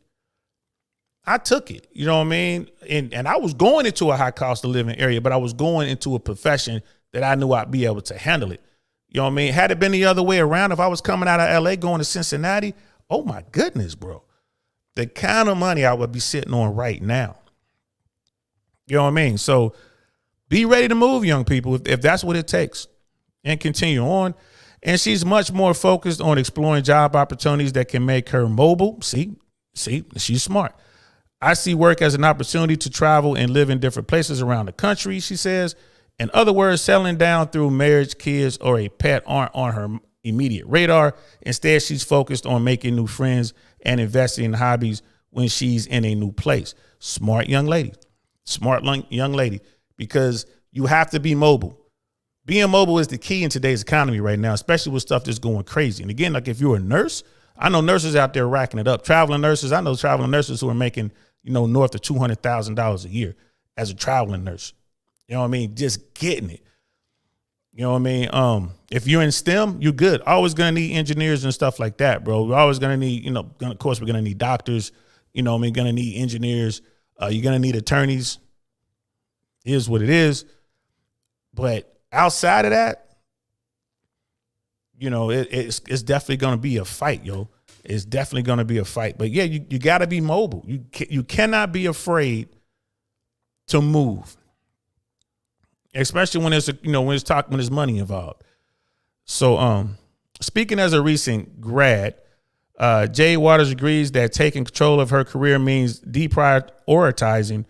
You know what I mean? And I was going into a high cost of living area, but I was going into a profession that I knew I'd be able to handle it. You know what I mean? Had it been the other way around, if I was coming out of LA going to Cincinnati, oh my goodness, bro. The kind of money I would be sitting on right now. You know what I mean? So be ready to move, young people, if that's what it takes, and continue on. And she's much more focused on exploring job opportunities that can make her mobile. See, she's smart. I see work as an opportunity to travel and live in different places around the country, she says. In other words, settling down through marriage, kids, or a pet aren't on her immediate radar. Instead, she's focused on making new friends and investing in hobbies when she's in a new place. Smart young lady, because you have to be mobile. Being mobile is the key in today's economy right now, especially with stuff that's going crazy. And again, like if you're a nurse, I know nurses out there racking it up. Traveling nurses, I know traveling nurses who are making, you know, north of $200,000 a year as a traveling nurse. You know what I mean? Just getting it. You know what I mean? If you're in STEM, you're good. Always going to need engineers and stuff like that, bro. We're always going to need, you know, of course, we're going to need doctors. You know what I mean? Going to need engineers. You're going to need attorneys. It is what it is. But outside of that, you know, it's definitely going to be a fight, yo. It's definitely going to be a fight. But yeah, you got to be mobile. You cannot be afraid to move, especially when there's money involved. So, speaking as a recent grad, Jay Waters agrees that taking control of her career means deprioritizing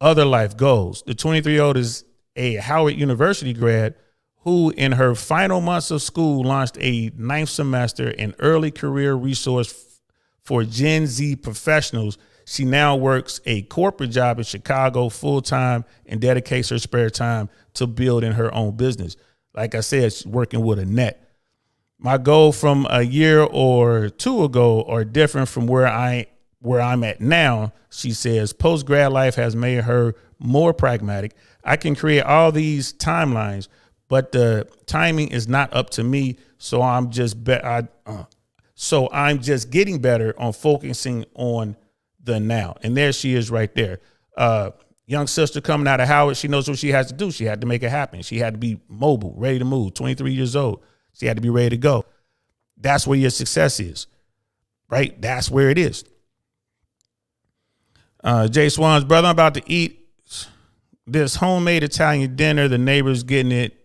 other life goals. The 23-year-old is a Howard University grad who, in her final months of school, launched a 9th semester and early career resource for Gen Z professionals. She now works a corporate job in Chicago full-time and dedicates her spare time to building her own business. Like I said, she's working with a net. My goal from a year or two ago are different from where I'm at now, she says. Post-grad life has made her more pragmatic. I can create all these timelines, but the timing is not up to me. So I'm just getting better on focusing on the now. And there she is right there. Young sister coming out of Howard. She knows what she has to do. She had to make it happen. She had to be mobile, ready to move. 23 years old. She had to be ready to go. That's where your success is, right? That's where it is. Jay Swan's brother, I'm about to eat this homemade Italian dinner. The neighbors getting it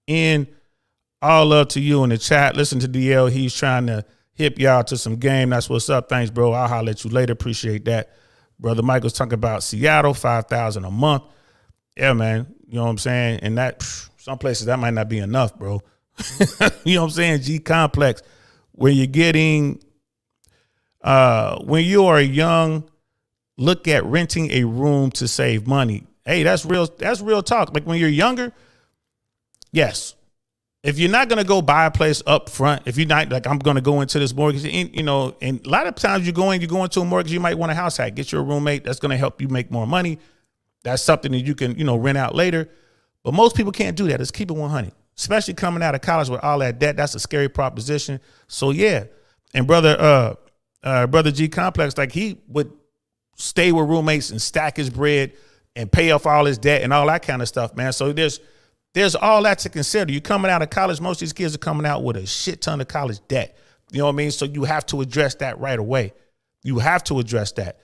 in. All love to you in the chat. Listen to DL. He's trying to hip y'all to some game. That's what's up. Thanks, bro. I'll holler at you later. Appreciate that. Brother Michael's talking about Seattle, $5,000 a month. Yeah, man. You know what I'm saying? And that, some places that might not be enough, bro. You know what I'm saying? G complex, where you're getting, when you are young, look at renting a room to save money. Hey, that's real talk. Like when you're younger, yes. If you're not going to go buy a place up front, if you're not like, I'm going to go into this mortgage, you know, and a lot of times you go into a mortgage, you might want a house hack, get you a roommate. That's going to help you make more money. That's something that you can, you know, rent out later. But most people can't do that. Let's keep it 100, especially coming out of college with all that debt. That's a scary proposition. So yeah, And brother G Complex, like he would stay with roommates and stack his bread and pay off all his debt and all that kind of stuff, man. So there's all that to consider. You coming out of college, most of these kids are coming out with a shit ton of college debt. You know what I mean? So you have to address that right away. You have to address that.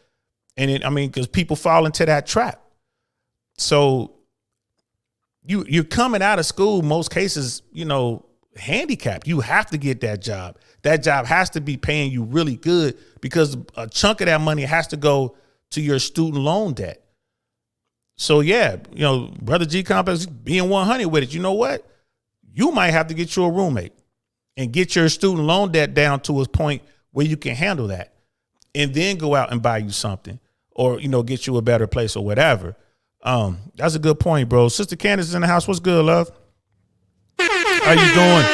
And because people fall into that trap. So you're coming out of school, most cases, handicapped. You have to get that job. That job has to be paying you really good because a chunk of that money has to go to your student loan debt. So yeah, brother G Complex being 100 with it. You know what? You might have to get you a roommate and get your student loan debt down to a point where you can handle that, and then go out and buy you something, or get you a better place or whatever. That's a good point, bro. Sister Candace is in the house. What's good, love? How you doing?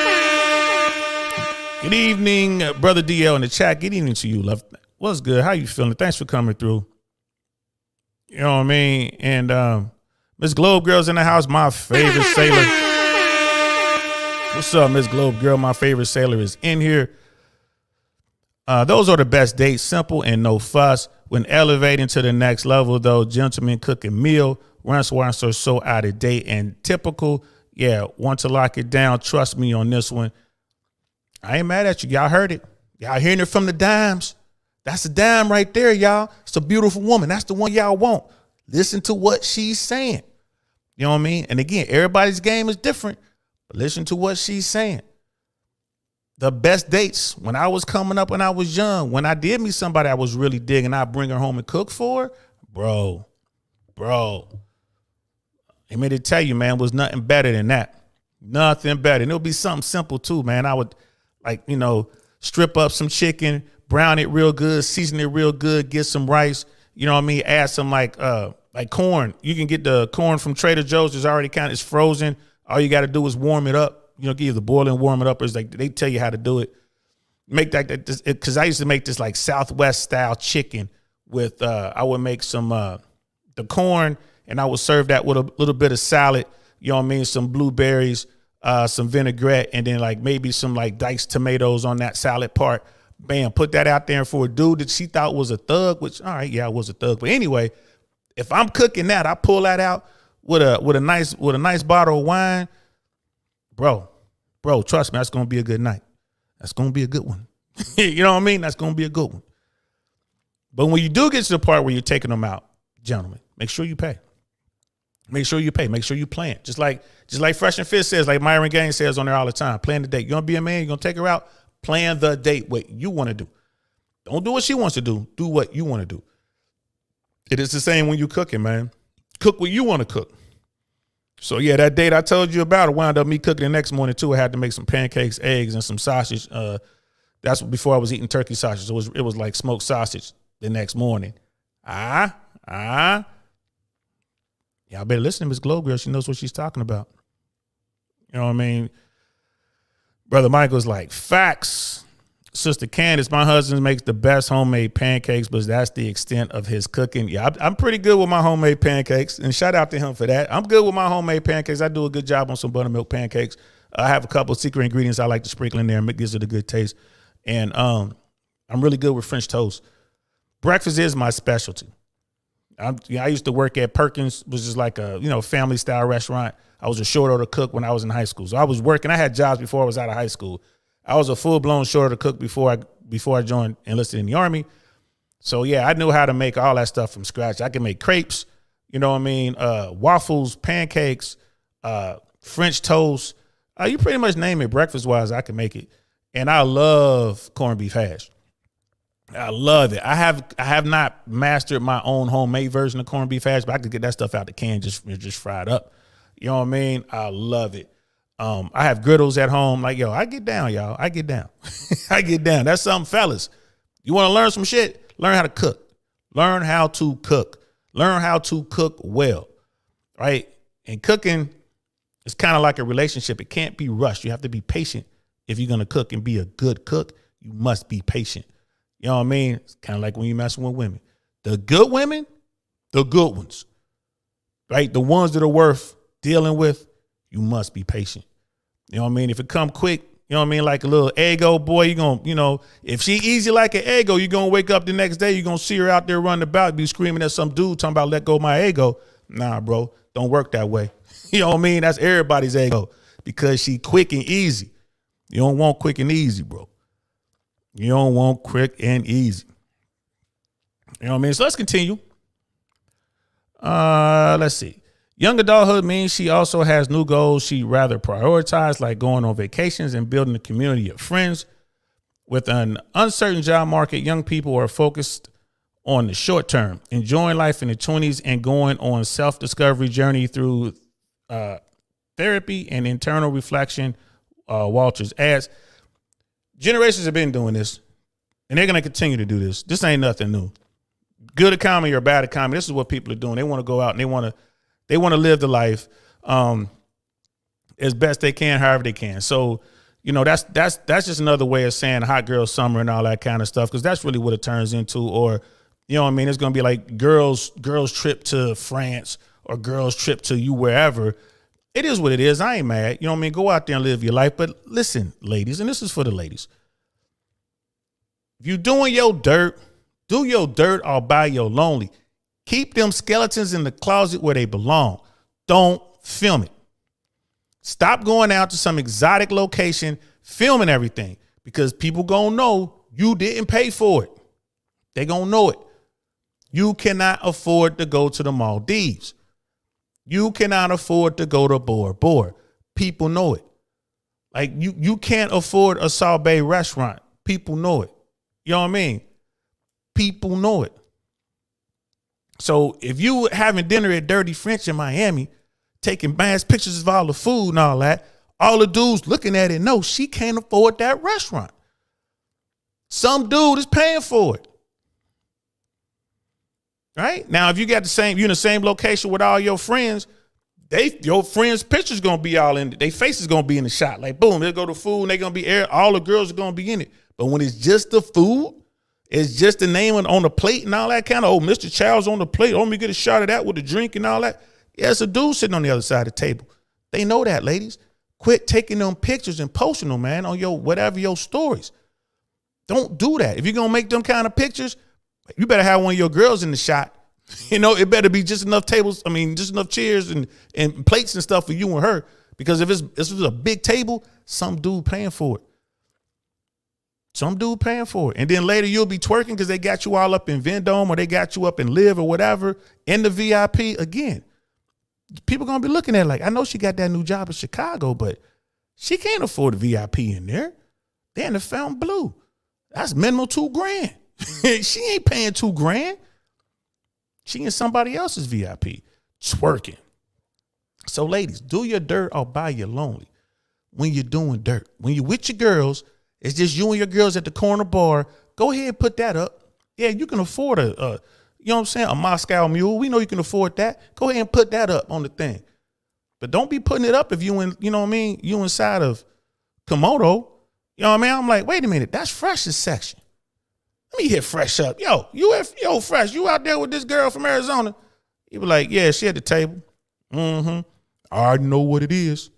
Good evening, brother DL in the chat. Good evening to you, love. What's good? How you feeling? Thanks for coming through. You know what I mean? And Miss Globe Girl's in the house, my favorite sailor. What's up, Miss Globe Girl? My favorite sailor is in here. Those are the best dates, simple and no fuss. When elevating to the next level, though, gentlemen cooking meal, once are so out of date and typical. Yeah, want to lock it down. Trust me on this one. I ain't mad at you. Y'all heard it. Y'all hearing it from the dimes. That's a dime right there, y'all. It's a beautiful woman. That's the one y'all want. Listen to what she's saying. You know what I mean? And again, everybody's game is different, but listen to what she's saying. The best dates when I was coming up, when I was young, when I did meet somebody I was really digging, I bring her home and cook for her, bro. I mean, to tell you, man, was nothing better than that. Nothing better. And it'll be something simple too, man. I would strip up some chicken, brown it real good, season it real good, get some rice, you know what I mean? Add some like corn. You can get the corn from Trader Joe's. It's already it's frozen. All you got to do is warm it up. Either boil and warm it up, or it's like they tell you how to do it. Make that because I used to make this like Southwest style chicken with I would make some the corn, and I would serve that with a little bit of salad. You know what I mean? Some blueberries, some vinaigrette, and then like maybe some like diced tomatoes on that salad part. Bam, put that out there for a dude that she thought was a thug. Which all right, yeah, I was a thug, but anyway, if I'm cooking that, I pull that out with a nice bottle of wine. Bro, trust me, that's going to be a good night. That's going to be a good one. You know what I mean? That's going to be a good one. But when you do get to the part where you're taking them out, gentlemen, make sure you pay. Make sure you pay. Make sure you plan. Just like Fresh and Fit says, like Myron Gaines says on there all the time, plan the date. You're going to be a man, you're going to take her out, plan the date, what you want to do. Don't do what she wants to do. Do what you want to do. It is the same when you're cooking, man. Cook what you want to cook. So, yeah, that date I told you about, it wound up me cooking the next morning, too. I had to make some pancakes, eggs, and some sausage. That's before I was eating turkey sausage. So it was like smoked sausage the next morning. Y'all better listen to Miss Globe Girl. She knows what she's talking about. You know what I mean? Brother Michael's like, facts. Sister Candace, my husband makes the best homemade pancakes, but that's the extent of his cooking. Yeah, I'm pretty good with my homemade pancakes, and shout out to him for that. I'm good with my homemade pancakes. I do a good job on some buttermilk pancakes. I have a couple of secret ingredients I like to sprinkle in there and gives it a good taste. And I'm really good with French toast. Breakfast is my specialty. I used to work at Perkins, which is like a family style restaurant. I was a short order cook when I was in high school, so I was working. I had jobs before I was out of high school. I was a full-blown short order cook before I joined, enlisted in the Army. So, yeah, I knew how to make all that stuff from scratch. I can make crepes, you know what I mean, waffles, pancakes, French toast. You pretty much name it breakfast-wise, I can make it. And I love corned beef hash. I love it. I have not mastered my own homemade version of corned beef hash, but I could get that stuff out the can just fried up. You know what I mean? I love it. I have griddles at home. Like, yo, I get down, y'all. I get down. I get down. That's something, fellas. You want to learn some shit? Learn how to cook. Learn how to cook. Learn how to cook well, right? And cooking is kind of like a relationship. It can't be rushed. You have to be patient. If you're going to cook and be a good cook, you must be patient. You know what I mean? It's kind of like when you're messing with women. The good women, the good ones, right? The ones that are worth dealing with, you must be patient. You know what I mean? If it come quick, You know what I mean? Like a little Eggo boy. You gonna, if she easy like an Eggo, you're gonna wake up the next day, you're gonna see her out there running about, be screaming at some dude talking about let go of my Eggo. Nah, bro, don't work that way. You know what I mean? That's everybody's Eggo because she quick and easy. You don't want quick and easy, bro. You don't want quick and easy. You know what I mean? So let's continue. Let's see. Young adulthood means she also has new goals she rather prioritize, like going on vacations and building a community of friends. With an uncertain job market, young people are focused on the short term, enjoying life in the 20s and going on self-discovery journey through therapy and internal reflection. Walters adds, generations have been doing this, and they're going to continue to do this. This ain't nothing new. Good economy or bad economy, this is what people are doing. They want to go out and they want to live the life as best they can, however they can. So, that's just another way of saying hot girl summer and all that kind of stuff, because that's really what it turns into. Or, you know what I mean? It's going to be like girls trip to France or girls trip to you wherever. It is what it is. I ain't mad. You know what I mean? Go out there and live your life. But listen, ladies, and this is for the ladies. If you doing your dirt, do your dirt all by your lonely. Keep them skeletons in the closet where they belong. Don't film it. Stop going out to some exotic location, filming everything, because people gonna know you didn't pay for it. They gonna know it. You cannot afford to go to the Maldives. You cannot afford to go to Bora Bora. People know it. Like you can't afford a Sorbet restaurant. People know it. You know what I mean? People know it. So if you having dinner at Dirty French in Miami, taking mass pictures of all the food and all that, all the dudes looking at it know she can't afford that restaurant. Some dude is paying for it. Right? Now, if you got you're in the same location with all your friends, your friends' pictures gonna be all in it. Their faces gonna be in the shot. Like, boom, they go to food and they gonna be air. All the girls are gonna be in it. But when it's just the food, it's just the name on the plate and all that kind of, Mr. Child's on the plate. Let me get a shot of that with a drink and all that. Yeah, it's a dude sitting on the other side of the table. They know that, ladies. Quit taking them pictures and posting them, man, on your stories. Don't do that. If you're gonna make them kind of pictures, you better have one of your girls in the shot. It better be just enough tables. Just enough chairs and plates and stuff for you and her. Because if it's a big table, some dude paying for it. Some dude paying for it. And then later you'll be twerking because they got you all up in Vendome or they got you up in Live or whatever in the VIP. Again, people going to be looking at it like, I know she got that new job in Chicago, but she can't afford a VIP in there. They're in the Fontainebleau. That's minimum $2,000. She ain't paying $2,000. She in somebody else's VIP twerking. So ladies, do your dirt or buy your lonely. When you're doing dirt, when you're with your girls, it's just you and your girls at the corner bar. Go ahead and put that up. Yeah, you can afford a Moscow Mule. We know you can afford that. Go ahead and put that up on the thing. But don't be putting it up if you inside of Komodo. You know what I mean? I'm like, wait a minute, that's Fresh's section. Let me hit Fresh up. Yo, Fresh, you out there with this girl from Arizona? He was like, yeah, she at the table. I already know what it is.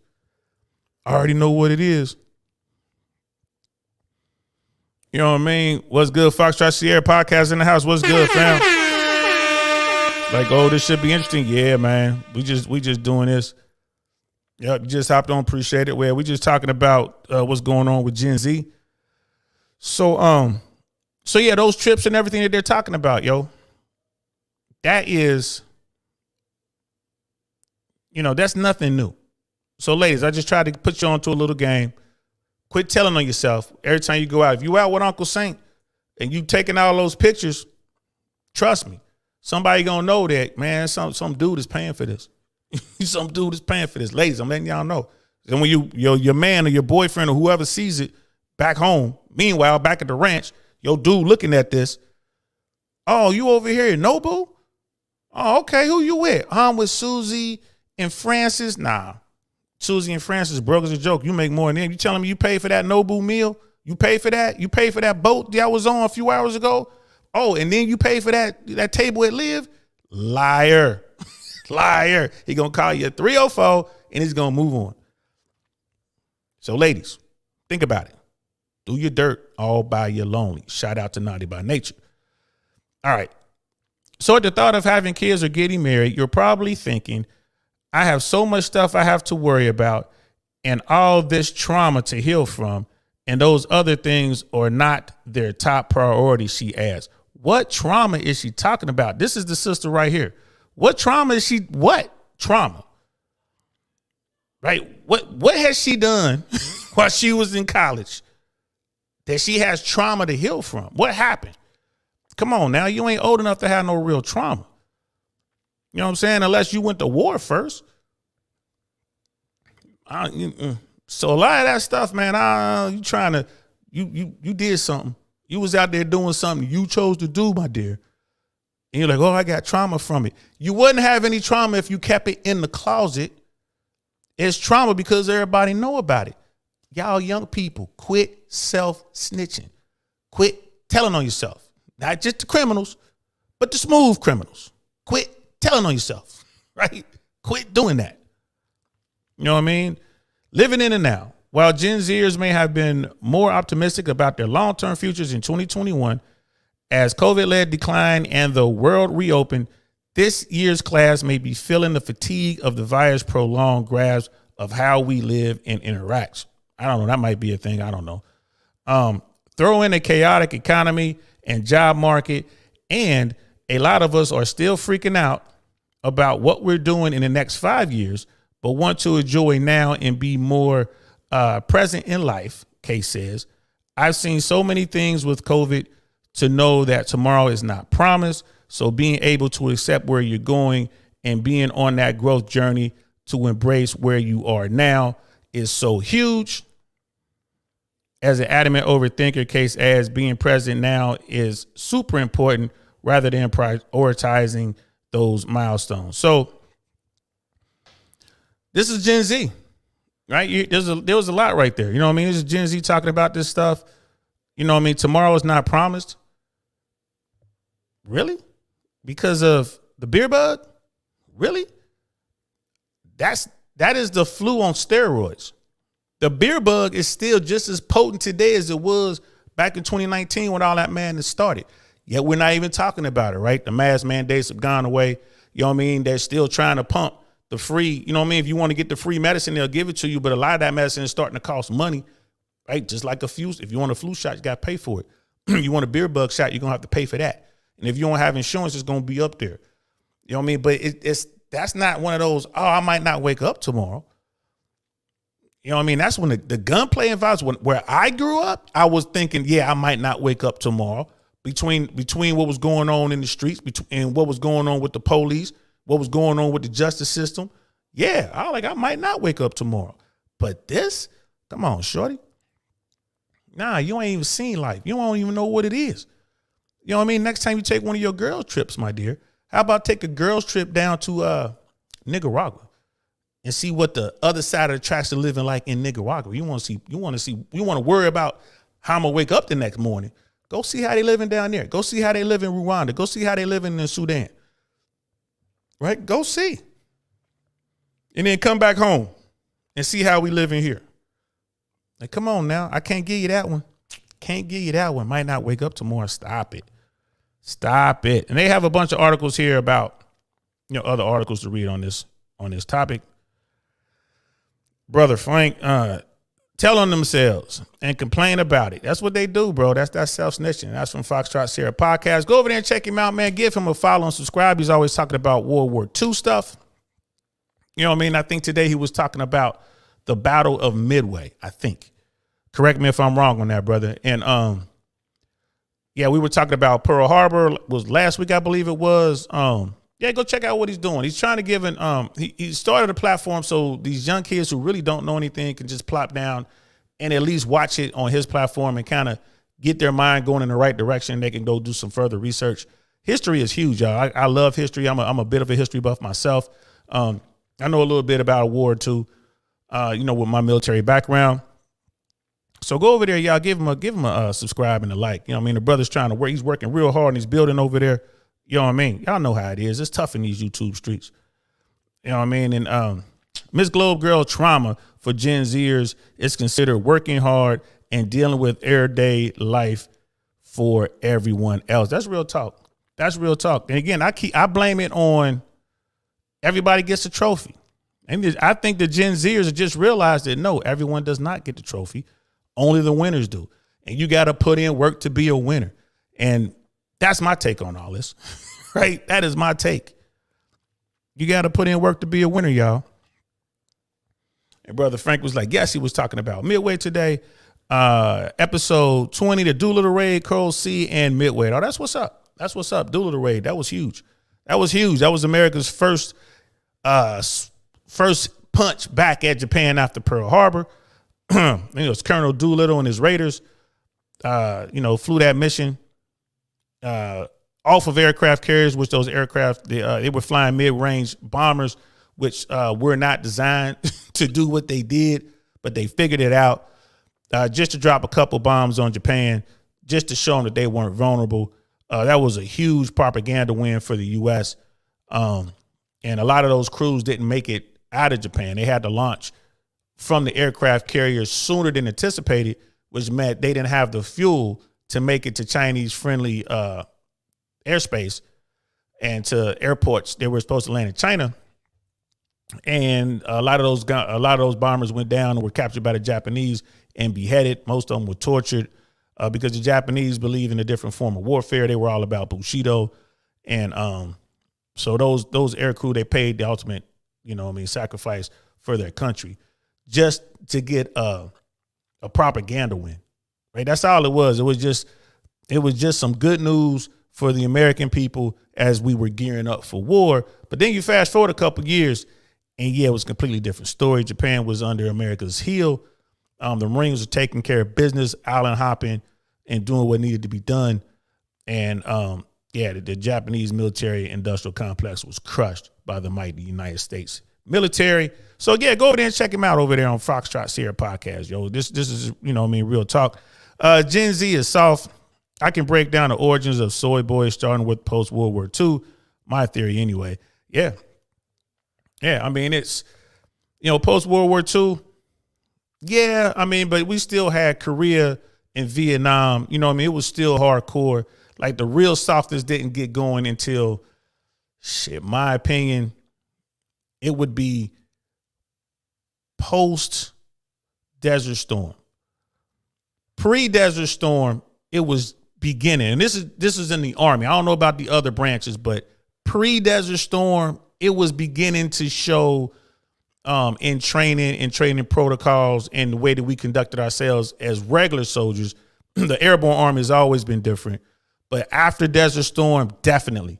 You know what I mean? What's good, Foxtrot Sierra podcast in the house? What's good, fam? Like, this should be interesting. Yeah, man. We just doing this. Yep, just hopped on. Appreciate it. Well, we just talking about what's going on with Gen Z. So yeah, those trips and everything that they're talking about, that is, that's nothing new. So ladies, I just tried to put you onto a little game. Quit telling on yourself every time you go out. If you out with Uncle Saint and you taking all those pictures, trust me, somebody gonna know that, man, some dude is paying for this. Some dude is paying for this. Ladies, I'm letting y'all know. And when your man or your boyfriend or whoever sees it back home, meanwhile, back at the ranch, your dude looking at this. Oh, you over here in Nobu? Oh, okay. Who you with? I'm with Susie and Francis. Nah. Susie and Francis broke as a joke. You make more than them. You telling me you paid for that Nobu meal? You paid for that? You paid for that boat that I was on a few hours ago? Oh, and then you paid for that table at Live? Liar. Liar. He gonna call you a 304 and he's gonna move on. So ladies, Think about it. Do your dirt all by your lonely. Shout out to Naughty by Nature. All right. So at the thought of having kids or getting married, you're probably thinking, I have so much stuff I have to worry about and all this trauma to heal from, and those other things are not their top priority, she adds. What trauma is she talking about? This is the sister right here. What trauma is she? What trauma? Right? What has she done while she was in college that she has trauma to heal from? What happened? Come on now, you ain't old enough to have no real trauma. You know what I'm saying? Unless you went to war first. So a lot of that stuff, man, you trying to, you did something. You was out there doing something you chose to do, my dear. And you're like, oh, I got trauma from it. You wouldn't have any trauma if you kept it in the closet. It's trauma because everybody know about it. Y'all young people, quit self-snitching. Quit telling on yourself. Not just the criminals, but the smooth criminals. Quit telling on yourself, right? Quit doing that. You know what I mean? Living in the now. While Gen Zers may have been more optimistic about their long-term futures in 2021, as COVID-led decline and the world reopened, this year's class may be feeling the fatigue of the virus' prolonged grasp of how we live and interact. I don't know. That might be a thing. I don't know. Throw in a chaotic economy and job market, and a lot of us are still freaking out about what we're doing in the next 5 years, but want to enjoy now and be more present in life, Kay says. I've seen so many things with COVID to know that tomorrow is not promised. So being able to accept where you're going and being on that growth journey to embrace where you are now is so huge. As an adamant overthinker, Case adds, being present now is super important rather than prioritizing those milestones. So this is Gen Z, right? There was a lot right there. You know what I mean? This is Gen Z talking about this stuff. You know what I mean? Tomorrow is not promised. Really? Because of the beer bug? Really? That is the flu on steroids. The beer bug is still just as potent today as it was back in 2019 when all that madness started. Yet we're not even talking about it, right? The mask mandates have gone away. You know what I mean? They're still trying to pump the free, you know what I mean? If you want to get the free medicine, they'll give it to you. But a lot of that medicine is starting to cost money, right? Just like if you want a flu shot, you got to pay for it. You want a beer bug shot, you're going to have to pay for that. And if you don't have insurance, it's going to be up there. You know what I mean? But that's not one of those, oh, I might not wake up tomorrow. You know what I mean? That's when the gunplay involves. Where I grew up, I was thinking, yeah, I might not wake up tomorrow. Between what was going on in the streets, and what was going on with the police, what was going on with the justice system. Yeah, I might not wake up tomorrow. But this, come on, shorty. Nah, you ain't even seen life. You don't even know what it is. You know what I mean? Next time you take one of your girls' trips, my dear, how about take a girls' trip down to Nicaragua and see what the other side of the tracks are living like in Nicaragua? You want to worry about how I'm gonna wake up the next morning. Go see how they living down there. Go see how they live in Rwanda. Go see how they living in Sudan. Right? Go see. And then come back home and see how we living here. Like, come on now. I can't give you that one. Can't give you that one. Might not wake up tomorrow. Stop it. Stop it. And they have a bunch of articles here about, other articles to read on this topic. Brother Frank, tell on themselves and complain about it. That's what they do, bro. That's self-snitching. That's from Foxtrot Sierra Podcast. Go over there and check him out, man. Give him a follow and subscribe. He's always talking about World War II stuff. You know what I mean? I think today he was talking about the Battle of Midway, I think. Correct me if I'm wrong on that, brother. And yeah, we were talking about Pearl Harbor. Was last week, I believe it was. Yeah, go check out what he's doing. He's trying to give he started a platform so these young kids who really don't know anything can just plop down and at least watch it on his platform and kind of get their mind going in the right direction. They can go do some further research. History is huge, y'all. I love history. I'm a bit of a history buff myself. I know a little bit about World War II, with my military background. So go over there, y'all. Give him a subscribe and a like. You know what I mean? The brother's trying to work. He's working real hard and he's building over there. You know what I mean? Y'all know how it is. It's tough in these YouTube streets. You know what I mean? And Miss Globe Girl trauma for Gen Zers is considered working hard and dealing with everyday life for everyone else. That's real talk. That's real talk. And again, I blame it on everybody gets a trophy. And I think the Gen Zers have just realized that no, everyone does not get the trophy. Only the winners do. And you got to put in work to be a winner. And that's my take on all this, right? That is my take. You got to put in work to be a winner, y'all. And Brother Frank was like, yes, he was talking about Midway today. Episode 20, the Doolittle Raid, Coral Sea, and Midway. Oh, that's what's up. That's what's up. Doolittle Raid. That was huge. That was huge. That was America's first punch back at Japan after Pearl Harbor. It was Colonel Doolittle and his Raiders, flew that mission off of aircraft carriers, which those aircraft, they were flying mid-range bombers, which were not designed to do what they did, but they figured it out just to drop a couple bombs on Japan, just to show them that they weren't vulnerable. That was a huge propaganda win for the U.S. And a lot of those crews didn't make it out of Japan. They had to launch from the aircraft carriers sooner than anticipated, which meant they didn't have the fuel to make it to Chinese-friendly airspace and to airports. They were supposed to land in China. And a lot of those bombers went down and were captured by the Japanese and beheaded. Most of them were tortured because the Japanese believe in a different form of warfare. They were all about Bushido. And so those air crew, they paid the ultimate, sacrifice for their country just to get a propaganda win, right? That's all it was. It was just some good news for the American people as we were gearing up for war. But then you fast forward a couple years, and yeah, it was a completely different story. Japan was under America's heel. The Marines were taking care of business, island hopping, and doing what needed to be done. And the Japanese military industrial complex was crushed by the mighty United States military. So yeah, go over there and check him out over there on Foxtrot Sierra Podcast, yo. This is, real talk. Gen Z is soft. I can break down the origins of soy boys starting with post-World War II. My theory anyway. Yeah. Yeah, I mean, it's, post-World War II. Yeah, I mean, but we still had Korea and Vietnam. It was still hardcore. Like the real softness didn't get going until, my opinion, it would be post Desert Storm. Pre-Desert Storm, it was beginning. And this is in the Army. I don't know about the other branches, but pre-Desert Storm, it was beginning to show in training protocols and the way that we conducted ourselves as regular soldiers. The Airborne Army has always been different. But after Desert Storm, definitely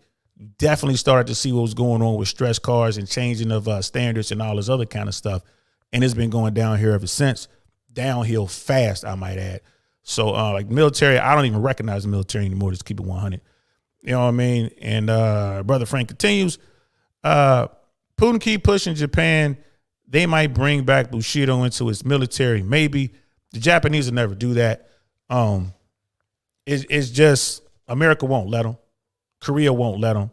started to see what was going on with stress cars and changing of standards and all this other kind of stuff. And it's been going down here ever since. Downhill fast, I might add. So like military, I don't even recognize the military anymore. Just keep it 100. You know what I mean? And Brother Frank continues. Putin keep pushing Japan. They might bring back Bushido into its military. Maybe. The Japanese will never do that. It's just America won't let them. Korea won't let them.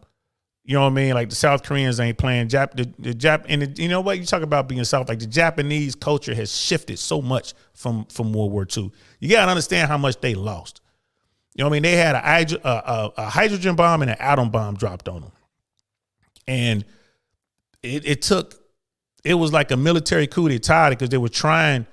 You know what I mean? Like the South Koreans ain't playing. You know what? You talk about being South. Like the Japanese culture has shifted so much from World War II. You got to understand how much they lost. You know what I mean? They had a hydrogen bomb and an atom bomb dropped on them. And it was like a military coup d'etat because they were trying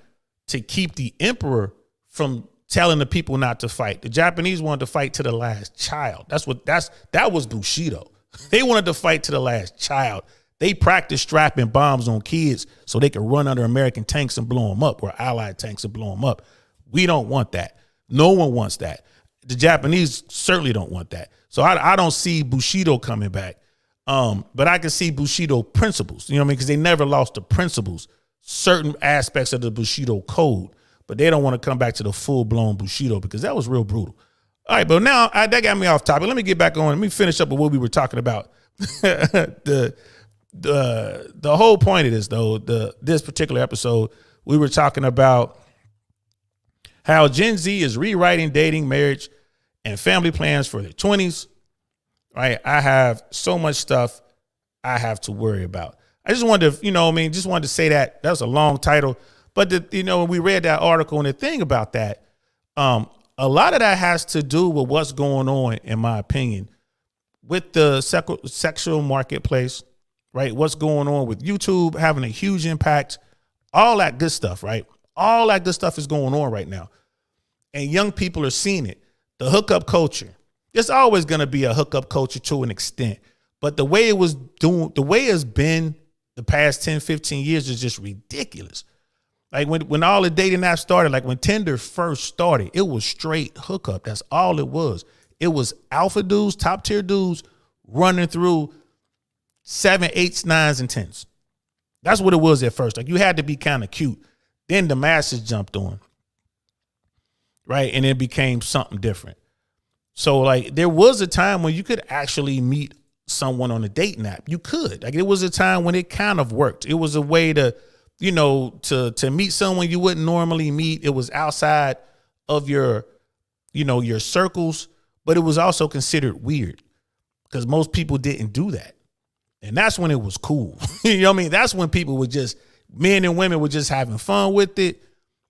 to keep the emperor from telling the people not to fight. The Japanese wanted to fight to the last child. That was Bushido. They wanted to fight to the last child. They practiced strapping bombs on kids so they could run under American tanks and blow them up, or Allied tanks and blow them up. We don't want that. No one wants that. The Japanese certainly don't want that. So I don't see Bushido coming back. But I can see Bushido principles, you know what I mean? Because they never lost the principles, certain aspects of the Bushido code, but they don't want to come back to the full-blown Bushido because that was real brutal. All right, but now that got me off topic. Let me get back on. Let me finish up with what we were talking about. The whole point of this, though, this particular episode, we were talking about how Gen Z is rewriting dating, marriage, and family plans for their 20s. Right? I have so much stuff I have to worry about. I just wanted to, just wanted to say that. That was a long title. But, when we read that article, and the thing about that, a lot of that has to do with what's going on, in my opinion, with the sexual marketplace, right? What's going on with YouTube having a huge impact, all that good stuff, right? All that good stuff is going on right now. And young people are seeing it. The hookup culture. There's always going to be a hookup culture to an extent. But the way it's been the past 10, 15 years is just ridiculous. Like when all the dating apps started, like when Tinder first started, it was straight hookup. That's all it was. It was alpha dudes, top tier dudes running through 7, 8s, 9s, and 10s. That's what it was at first. Like you had to be kind of cute. Then the masses jumped on. Right. And it became something different. So like there was a time when you could actually meet someone on a dating app. You could. Like it was a time when it kind of worked. It was a way to, to meet someone you wouldn't normally meet. It was outside of your circles, but it was also considered weird because most people didn't do that. And that's when it was cool. You know what I mean? That's when people were just, men and women were just having fun with it.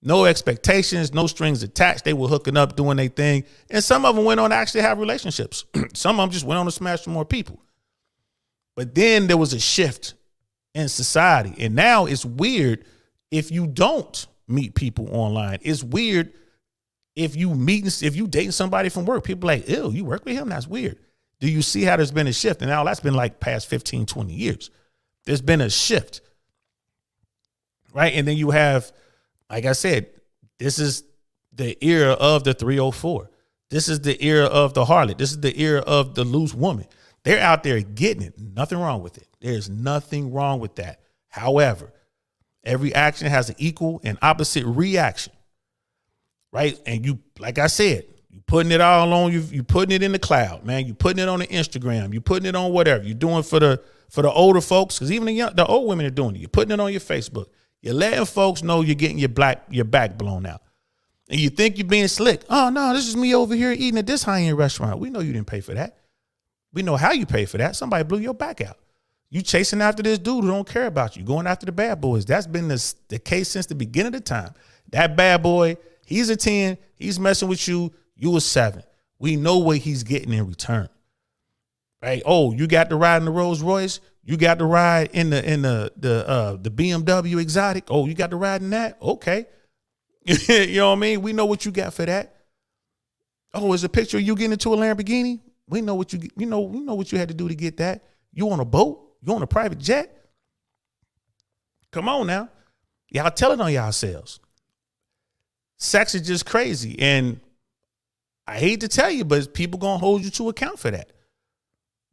No expectations, no strings attached. They were hooking up, doing their thing. And some of them went on to actually have relationships. Some of them just went on to smash some more people. But then there was a shift in society. And now it's weird if you don't meet people online. It's weird if you dating somebody from work. People are like, ew, you work with him? That's weird. Do you see how there's been a shift? And now that's been like past 15, 20 years. There's been a shift. Right? And then you have, like I said, this is the era of the 304. This is the era of the harlot. This is the era of the loose woman. They're out there getting it. Nothing wrong with it. There's nothing wrong with that. However, every action has an equal and opposite reaction. Right? And you, like I said, you putting it all on you putting it in the cloud, man. You putting it on the Instagram. You putting it on whatever. You're doing for the older folks, because even the old women are doing it. You're putting it on your Facebook. You're letting folks know you're getting your back blown out. And you think you're being slick. Oh, no, this is me over here eating at this high-end restaurant. We know you didn't pay for that. We know how you pay for that. Somebody blew your back out. You chasing after this dude who don't care about you, going after the bad boys. That's been the case since the beginning of the time. That bad boy, he's a 10. He's messing with you. You a 7. We know what he's getting in return. Right? Oh, you got to ride in the Rolls Royce. You got to ride in the BMW exotic. Oh, you got to ride in that? Okay. You know what I mean? We know what you got for that. Oh, is a picture of you getting into a Lamborghini? We know what we know what you had to do to get that. You on a boat? You on a private jet? Come on now. Y'all tell it on yourselves. Sex is just crazy. And I hate to tell you, but people gonna hold you to account for that.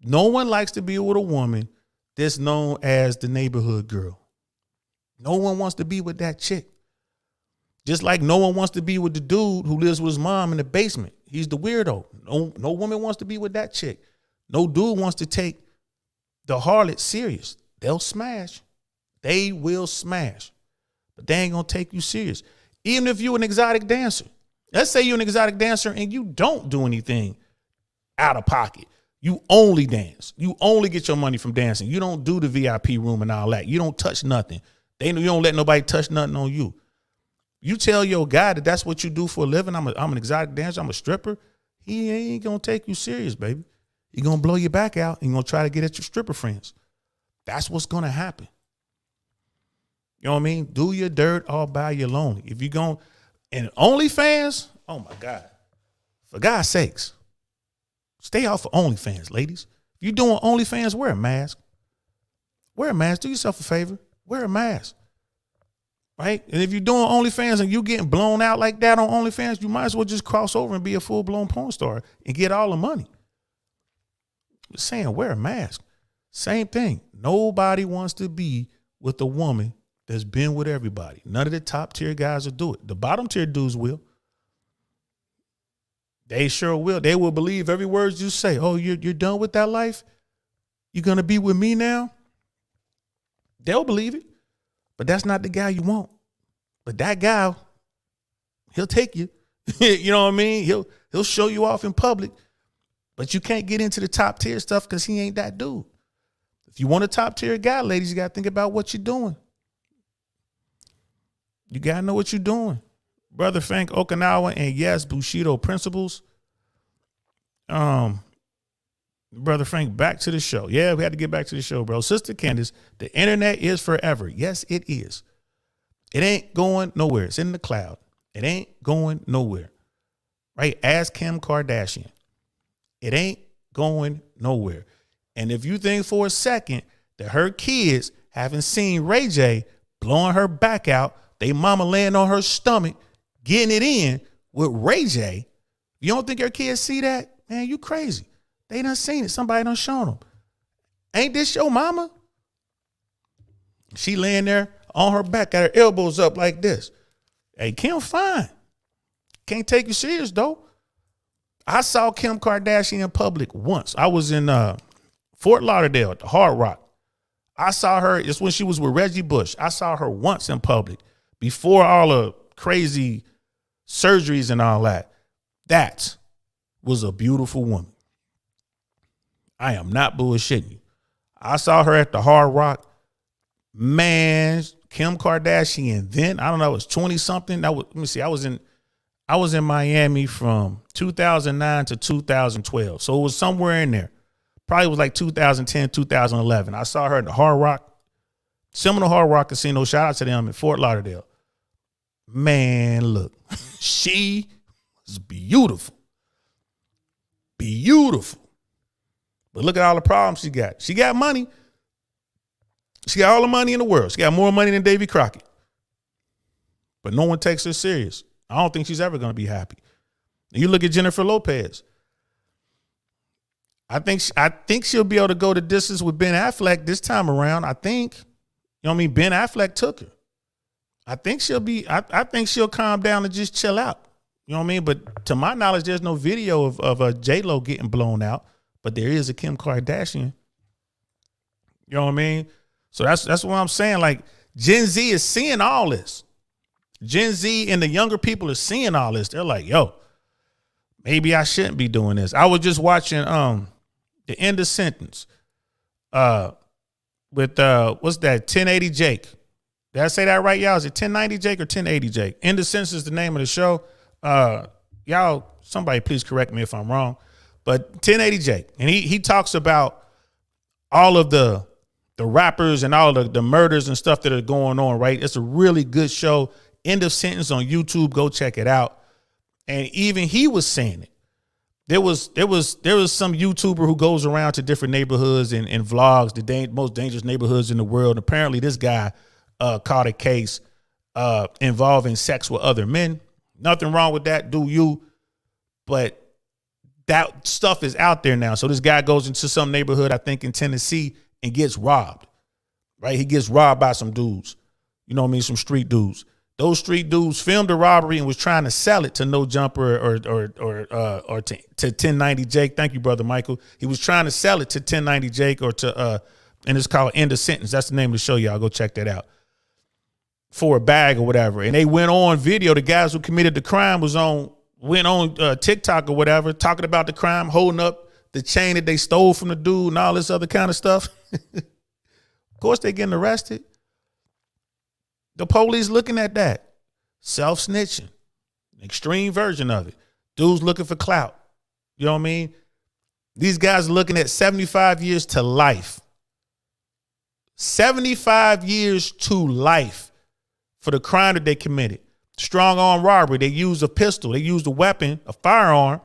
No one likes to be with a woman that's known as the neighborhood girl. No one wants to be with that chick. Just like no one wants to be with the dude who lives with his mom in the basement. He's the weirdo. No woman wants to be with that chick. No dude wants to take the harlot serious. They'll smash. They will smash. But they ain't gonna take you serious. Even if you're an exotic dancer. Let's say you're an exotic dancer and you don't do anything out of pocket. You only dance. You only get your money from dancing. You don't do the VIP room and all that. You don't touch nothing. You don't let nobody touch nothing on you. You tell your guy that that's what you do for a living. I'm an exotic dancer. I'm a stripper. He ain't going to take you serious, baby. He's going to blow your back out and going to try to get at your stripper friends. That's what's going to happen. You know what I mean? Do your dirt all by your lonely. If you're going, and OnlyFans, oh my God. For God's sakes, stay off of OnlyFans, ladies. If you're doing OnlyFans, wear a mask. Wear a mask. Do yourself a favor. Wear a mask. Right? And if you're doing OnlyFans and you getting blown out like that on OnlyFans, you might as well just cross over and be a full-blown porn star and get all the money. I'm saying wear a mask. Same thing. Nobody wants to be with a woman that's been with everybody. None of the top tier guys will do it. The bottom tier dudes will. They sure will. They will believe every word you say. Oh, you're done with that life? You're going to be with me now? They'll believe it. But that's not the guy you want. But that guy, he'll take you. You know what I mean? He'll show you off in public. But you can't get into the top tier stuff because he ain't that dude. If you want a top tier guy, ladies, you got to think about what you're doing. You got to know what you're doing. Brother Frank Okinawa and yes, Bushido principles. Brother Frank, back to the show. Yeah, we had to get back to the show, bro. Sister Candace, the internet is forever. Yes, it is. It ain't going nowhere. It's in the cloud. It ain't going nowhere. Right? Ask Kim Kardashian. It ain't going nowhere. And if you think for a second that her kids haven't seen Ray J blowing her back out, they mama laying on her stomach, getting it in with Ray J, you don't think your kids see that? Man, you crazy. They done seen it. Somebody done shown them. Ain't this your mama? She laying there on her back, got her elbows up like this. Hey, Kim, fine. Can't take you serious, though. I saw Kim Kardashian in public once. I was in Fort Lauderdale at the Hard Rock. I saw her, it's when she was with Reggie Bush. I saw her once in public before all the crazy surgeries and all that. That was a beautiful woman. I am not bullshitting you. I saw her at the Hard Rock. Man, Kim Kardashian then, I don't know, it was 20 something. Let me see. I was in Miami from 2009 to 2012. So it was somewhere in there. Probably was like 2010, 2011. I saw her at the Hard Rock, Seminole Hard Rock Casino. Shout out to them in Fort Lauderdale. Man, look, she was beautiful. Beautiful. But look at all the problems she got. She got money. She got all the money in the world. She got more money than Davy Crockett. But no one takes her serious. I don't think she's ever going to be happy. You look at Jennifer Lopez. I think she'll be able to go the distance with Ben Affleck this time around. I think, you know what I mean? Ben Affleck took her. I think she'll calm down and just chill out. You know what I mean? But to my knowledge, there's no video of J-Lo getting blown out, but there is a Kim Kardashian. You know what I mean? So that's what I'm saying. Like, Gen Z is seeing all this. Gen Z and the younger people are seeing all this. They're like, yo, maybe I shouldn't be doing this. I was just watching The End of Sentence with what's that? 1080 Jake. Did I say that right, y'all? Is it 1090 Jake or 1080 Jake? End of Sentence is the name of the show. Y'all, somebody please correct me if I'm wrong. But 1080 Jake. And he talks about all of the rappers and all the murders and stuff that are going on, right? It's a really good show. End of Sentence on YouTube. Go check it out. And even he was saying it. There was some YouTuber who goes around to different neighborhoods and vlogs the most dangerous neighborhoods in the world. Apparently, this guy caught a case involving sex with other men. Nothing wrong with that, do you? But that stuff is out there now. So this guy goes into some neighborhood, I think in Tennessee, and gets robbed. Right? He gets robbed by some dudes. You know what I mean? Some street dudes. Those street dudes filmed the robbery and was trying to sell it to No Jumper or to 1090 Jake. Thank you, Brother Michael. He was trying to sell it to 1090 Jake or to and it's called End of Sentence. That's the name of the show, y'all. Go check that out. For a bag or whatever. And they went on video. The guys who committed the crime went on TikTok or whatever, talking about the crime, holding up the chain that they stole from the dude and all this other kind of stuff. Of course, they getting arrested. The police looking at that. Self-snitching. Extreme version of it. Dudes looking for clout. You know what I mean? These guys are looking at 75 years to life. 75 years to life for the crime that they committed. Strong arm robbery. They used a pistol. They used a weapon, a firearm,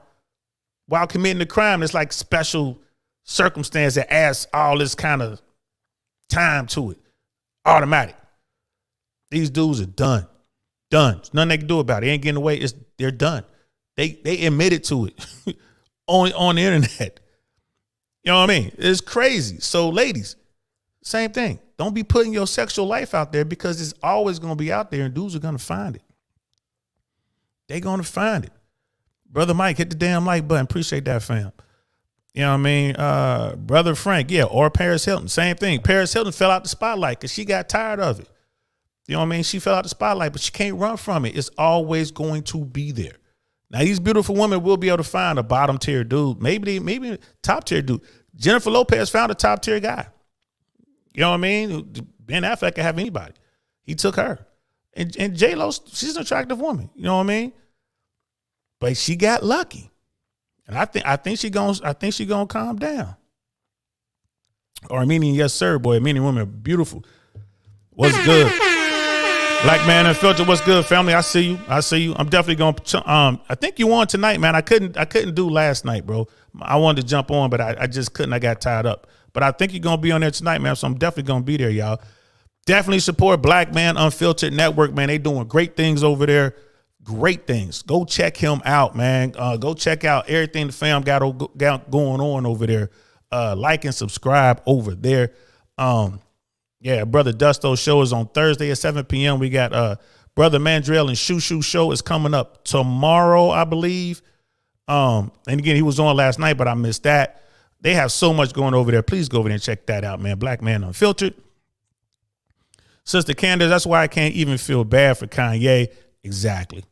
while committing the crime. It's like special circumstance that adds all this kind of time to it. Automatic. These dudes are done. Done. There's nothing they can do about it. They ain't getting away. They're done. They admitted to it on the internet. You know what I mean? It's crazy. So ladies, same thing. Don't be putting your sexual life out there because it's always going to be out there and dudes are going to find it. They're going to find it. Brother Mike, hit the damn like button. Appreciate that, fam. You know what I mean? Brother Frank, yeah, or Paris Hilton. Same thing. Paris Hilton fell out the spotlight because she got tired of it. You know what I mean? She fell out the spotlight, but she can't run from it. It's always going to be there. Now, these beautiful women will be able to find a bottom tier dude. Maybe top tier dude. Jennifer Lopez found a top tier guy. You know what I mean? Ben Affleck can have anybody. He took her. And J-Lo, she's an attractive woman. You know what I mean? But she got lucky. And I think she gonna calm down. Armenian, yes, sir, boy. Armenian women are beautiful. What's good? Black Man Unfiltered, what's good, family? I see you. I'm definitely gonna I think you on tonight, man. I couldn't do last night, bro. I wanted to jump on, but I just couldn't. I got tied up. But I think you're gonna be on there tonight, man. So I'm definitely gonna be there, y'all. Definitely support Black Man Unfiltered Network, man. They doing great things over there. Great things. Go check him out, man. Go check out everything the fam got going on over there. Like and subscribe over there. Yeah, Brother Dusto show is on Thursday at 7 p.m. We got Brother Mandrell and Shoo show is coming up tomorrow, I believe. And again, he was on last night, but I missed that. They have so much going over there. Please go over there and check that out, man. Black Man Unfiltered. Sister Candace, that's why I can't even feel bad for Kanye. Exactly.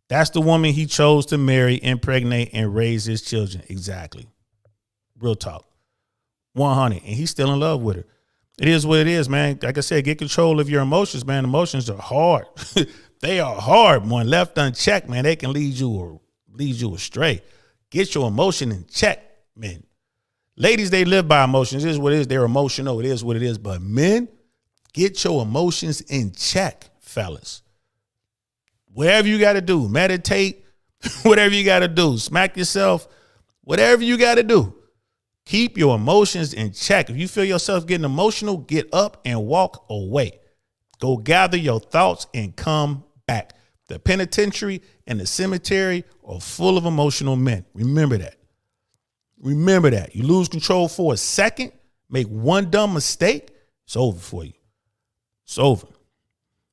That's the woman he chose to marry, impregnate, and raise his children. Exactly. Real talk. 100. And he's still in love with her. It is what it is, man. Like I said, get control of your emotions, man. Emotions are hard. They are hard. When left unchecked, man, they can lead you astray. Get your emotion in check, men. Ladies, they live by emotions. It is what it is. They're emotional. It is what it is. But men, get your emotions in check, fellas. Whatever you got to do, meditate, whatever you got to do, smack yourself, whatever you got to do. Keep your emotions in check. If you feel yourself getting emotional, get up and walk away. Go gather your thoughts and come back. The penitentiary and the cemetery are full of emotional men. Remember that. Remember that. You lose control for a second, make one dumb mistake, it's over for you. It's over.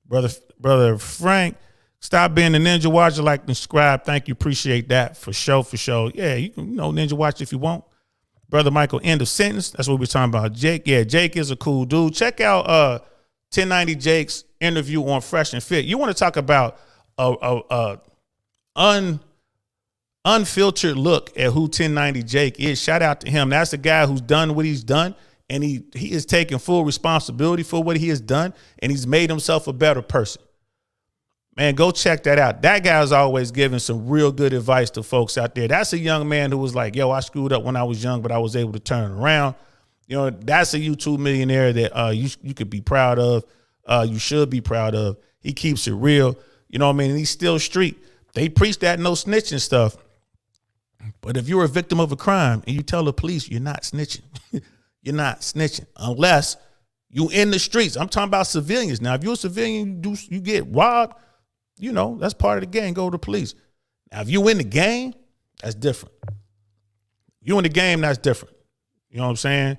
Brother Frank, stop being a Ninja Watcher, like and subscribe. Thank you. Appreciate that. For sure. Yeah, you can Ninja Watch if you want. Brother Michael, end of sentence. That's what we're talking about. Jake. Yeah, Jake is a cool dude. Check out 1090 Jake's interview on Fresh and Fit. You want to talk about unfiltered look at who 1090 Jake is. Shout out to him. That's the guy who's done what he's done. And he is taking full responsibility for what he has done. And he's made himself a better person. Man, go check that out. That guy's always giving some real good advice to folks out there. That's a young man who was like, yo, I screwed up when I was young, but I was able to turn around. You know, that's a YouTube millionaire that you could be proud of. You should be proud of. He keeps it real. You know what I mean? And he's still street. They preach that no snitching stuff. But if you're a victim of a crime and you tell the police you're not snitching, you're not snitching unless you in the streets. I'm talking about civilians. Now, if you're a civilian, you get robbed, you know, that's part of the game. Go to the police. Now, if you in the game, that's different. You in the game, that's different. You know what I'm saying?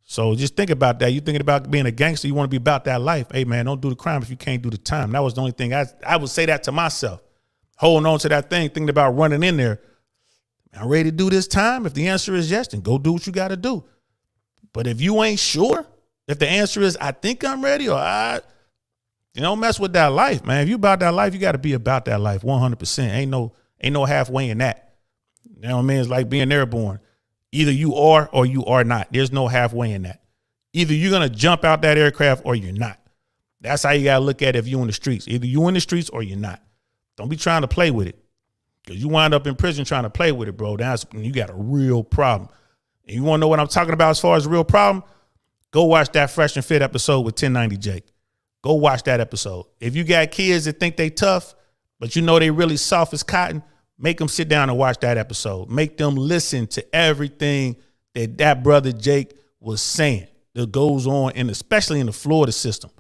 So just think about that. You thinking about being a gangster, you want to be about that life. Hey, man, don't do the crime if you can't do the time. That was the only thing. I would say that to myself. Holding on to that thing, thinking about running in there. I'm ready to do this time. If the answer is yes, then go do what you got to do. But if you ain't sure, if the answer is I think I'm ready or don't mess with that life, man. If you about that life, you got to be about that life 100%. Ain't no halfway in that. You know what I mean? It's like being airborne. Either you are or you are not. There's no halfway in that. Either you're going to jump out that aircraft or you're not. That's how you got to look at it if you're in the streets. Either you in the streets or you're not. Don't be trying to play with it. Because you wind up in prison trying to play with it, bro. That's when you got a real problem. And you want to know what I'm talking about as far as a real problem? Go watch that Fresh and Fit episode with 1090 Jake. Go watch that episode. If you got kids that think they tough, but you know they really soft as cotton, make them sit down and watch that episode. Make them listen to everything that brother Jake was saying that goes on, and especially in the Florida system.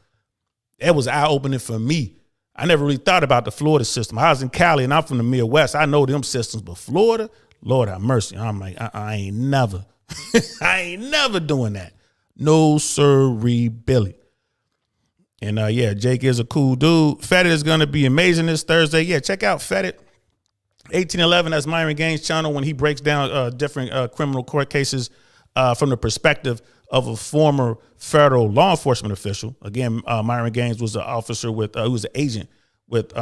That was eye-opening for me. I never really thought about the Florida system. I was in Cali, and I'm from the Midwest. I know them systems, but Florida, Lord have mercy. I'm like, I ain't never, I ain't never doing that. No sirree, Billy. And yeah, Jake is a cool dude. Fetted is going to be amazing this Thursday. Yeah, check out Fetted. 1811, that's Myron Gaines' channel when he breaks down different criminal court cases from the perspective of a former federal law enforcement official. Again, Myron Gaines was an officer with, who was an agent with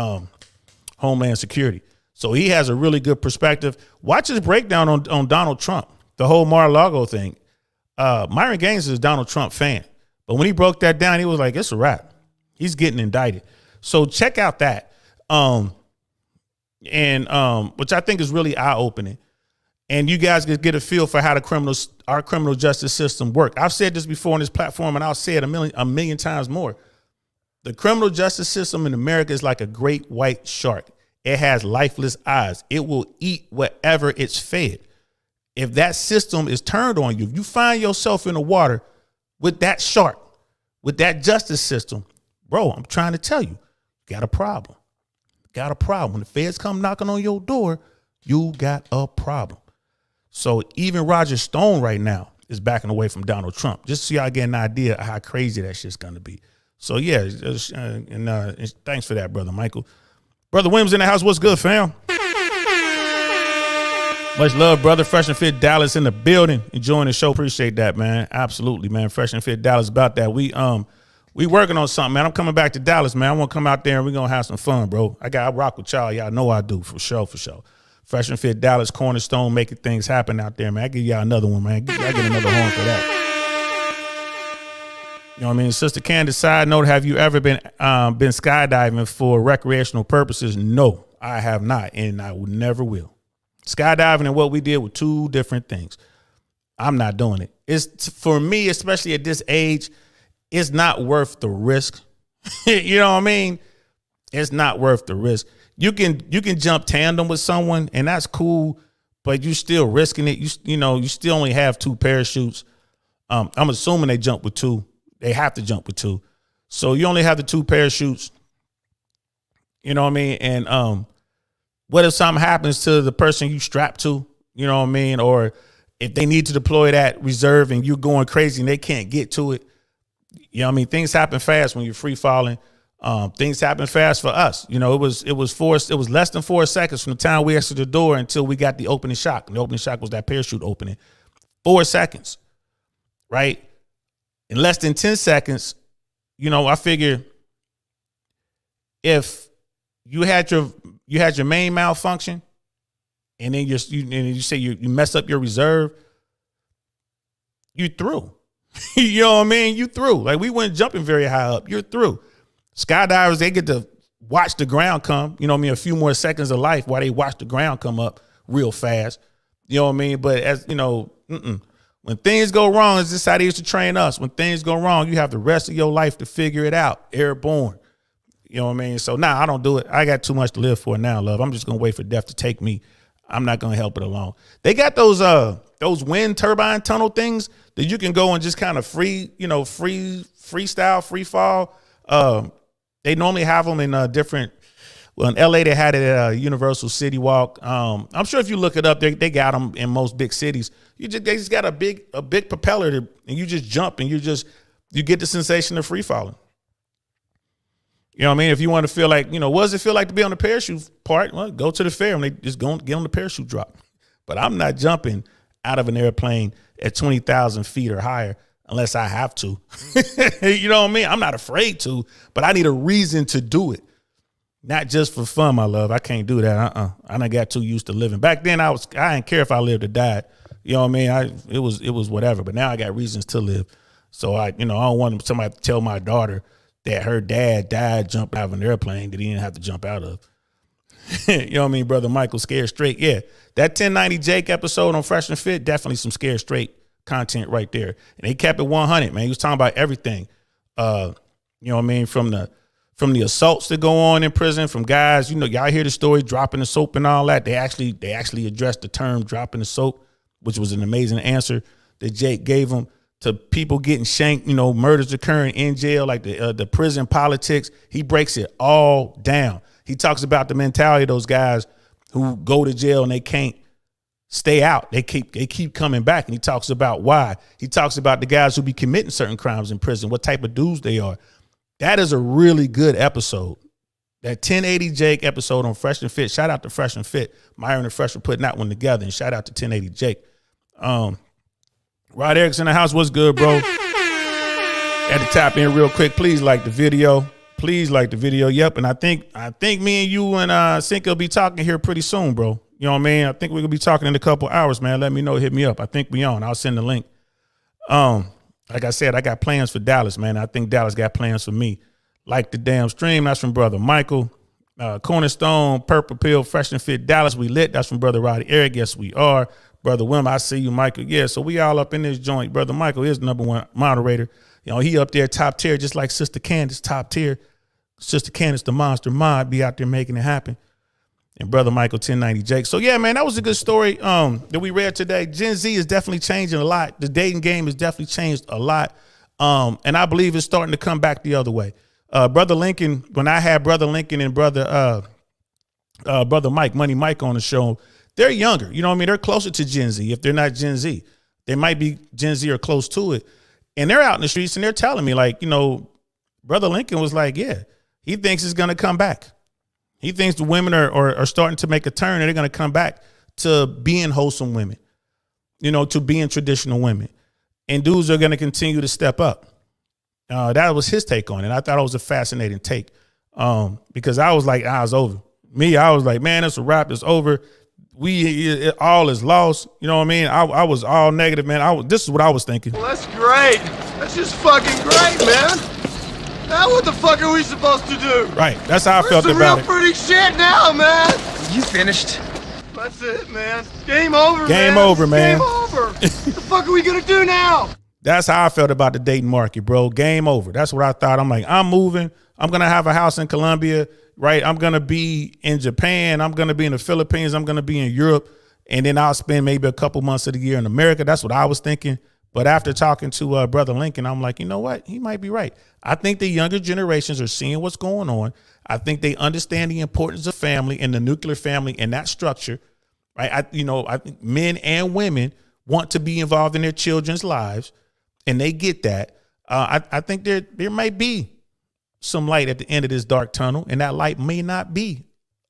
Homeland Security. So he has a really good perspective. Watch his breakdown on Donald Trump, the whole Mar-a-Lago thing. Myron Gaines is a Donald Trump fan, But when he broke that down, he was like, it's a wrap. He's getting indicted. So check out that. Which I think is really eye-opening. And you guys can get a feel for how our criminal justice system work. I've said this before on this platform, and I'll say it a million times more. The criminal justice system in America is like a great white shark. It has lifeless eyes. It will eat whatever it's fed. If that system is turned on you, if you find yourself in the water with that shark, with that justice system, bro, I'm trying to tell you, got a problem. Got a problem. When the feds come knocking on your door, you got a problem. So even Roger Stone right now is backing away from Donald Trump. Just so y'all get an idea of how crazy that shit's going to be. So yeah, and thanks for that, Brother Michael. Brother Williams in the house. What's good, fam? Much love, brother. Fresh and Fit Dallas in the building. Enjoying the show. Appreciate that, man. Absolutely, man. Fresh and Fit Dallas about that. We working on something, man. I'm coming back to Dallas, man. I want to come out there and we're going to have some fun, bro. I rock with y'all. Y'all know I do, for sure. Fresh and Fit Dallas, Cornerstone, making things happen out there, man. I give y'all another one, man. I get another horn for that. You know what I mean? Sister Candace, side note, have you ever been skydiving for recreational purposes? No, I have not, and I never will. Skydiving and what we did were two different things. I'm not doing it. It's for me, especially at this age, it's not worth the risk. You know what I mean? It's not worth the risk. You can jump tandem with someone and that's cool, but you still risking it. You still only have 2 parachutes. I'm assuming they jump with 2. They have to jump with 2. So you only have the 2 parachutes. You know what I mean? And what if something happens to the person you strapped to? You know what I mean? Or if they need to deploy that reserve and you're going crazy and they can't get to it. You know what I mean? Things happen fast when you're free falling. Things happen fast for us. You know, it was less than 4 seconds from the time we exited the door until we got the opening shock. And the opening shock was that parachute opening. 4 seconds, right? In less than 10 seconds, I figure if you had your main malfunction and then you say you mess up your reserve, you through. You know what I mean? You through. Like, we weren't jumping very high up. You're through. Skydivers, they get to watch the ground come, a few more seconds of life while they watch the ground come up real fast. You know what I mean? But as when things go wrong, it's just how they used to train us. When things go wrong, you have the rest of your life to figure it out. Airborne. You know what I mean? So I don't do it. I got too much to live for now, love. I'm just going to wait for death to take me. I'm not going to help it along. They got those wind turbine tunnel things that you can go and just kind of freestyle, free fall. They normally have them in different. Well, in LA, they had it at Universal City Walk. I'm sure if you look it up, they got them in most big cities. They just got a big propeller and you just jump and you get the sensation of free falling. You know what I mean? If you want to feel like, what does it feel like to be on the parachute part? Well, go to the fair and they just go get on the parachute drop. But I'm not jumping out of an airplane at 20,000 feet or higher unless I have to. You know what I mean? I'm not afraid to, but I need a reason to do it. Not just for fun, my love. I can't do that. I done got too used to living. Back then, I didn't care if I lived or died. You know what I mean? It was whatever. But now I got reasons to live. So I don't want somebody to tell my daughter that her dad died jumping out of an airplane that he didn't have to jump out of. You know what I mean, Brother Michael? Scared Straight. Yeah, that 1090 Jake episode on Fresh and Fit, definitely some Scared Straight content right there. And he kept it 100, man. He was talking about everything. You know what I mean? From the assaults that go on in prison, from guys, y'all hear the story, dropping the soap and all that. They actually addressed the term dropping the soap, which was an amazing answer that Jake gave him. To people getting shanked, murders occurring in jail, like the prison politics. He breaks it all down. He talks about the mentality of those guys who go to jail and they can't stay out. They keep coming back. And he talks about why. He talks about the guys who be committing certain crimes in prison, what type of dudes they are. That is a really good episode. That 1080 Jake episode on Fresh and Fit. Shout out to Fresh and Fit. Myron and Fresh for putting that one together. And shout out to 1080 Jake. Rod Erickson in the house. What's good, bro? Had to tap in real quick. Please like the video. Yep. And I think me and you and Cinco will be talking here pretty soon, bro. You know what I mean? I think we're gonna be talking in a couple hours, man. Let me know. Hit me up. I think we on. I'll send the link. like I said, I got plans for Dallas, man. I think Dallas got plans for me. Like the damn stream, that's from Brother Michael. Cornerstone, Purple Pill, Fresh and Fit, Dallas, we lit. That's from Brother Roddy Eric. Yes, we are. Brother Wim, I see you, Michael. Yeah, so we all up in this joint. Brother Michael is the #1 moderator. You know, he up there top tier, just like Sister Candace, top tier. Sister Candace, the monster mod, be out there making it happen. And Brother Michael, 1090 Jake. So yeah, man, that was a good story that we read today. Gen Z is definitely changing a lot. The dating game has definitely changed a lot. And I believe it's starting to come back the other way. Brother Lincoln, when I had Brother Lincoln and Brother Mike, Money Mike on the show, they're younger. You know what I mean? They're closer to Gen Z. If they're not Gen Z, they might be Gen Z or close to it. And they're out in the streets and they're telling me, like, you know, Brother Lincoln was like, yeah, he thinks it's going to come back. He thinks the women are starting to make a turn and they're going to come back to being wholesome women, you know, to being traditional women. And dudes are going to continue to step up. That was his take on it. I thought it was a fascinating take because I was like, it's over. I was like, man, it's a wrap. It's over. All is lost. You know what I mean? I was all negative, man. This is what I was thinking. Well, that's great. That's just fucking great, man. Now what the fuck are we supposed to do? Right. That's how I felt about it. Some real pretty shit now, man. You finished? That's it, man. Game over, man. Game over, man. Game over. What the fuck are we gonna do now? That's how I felt about the dating market, bro. Game over. That's what I thought. I'm like, I'm moving. I'm going to have a house in Colombia, right? I'm going to be in Japan. I'm going to be in the Philippines. I'm going to be in Europe. And then I'll spend maybe a couple months of the year in America. That's what I was thinking. But after talking to Brother Lincoln, I'm like, you know what? He might be right. I think the younger generations are seeing what's going on. I think they understand the importance of family and the nuclear family and that structure, right? I think men and women want to be involved in their children's lives. And they get that. I think there might be some light at the end of this dark tunnel, and that light may not be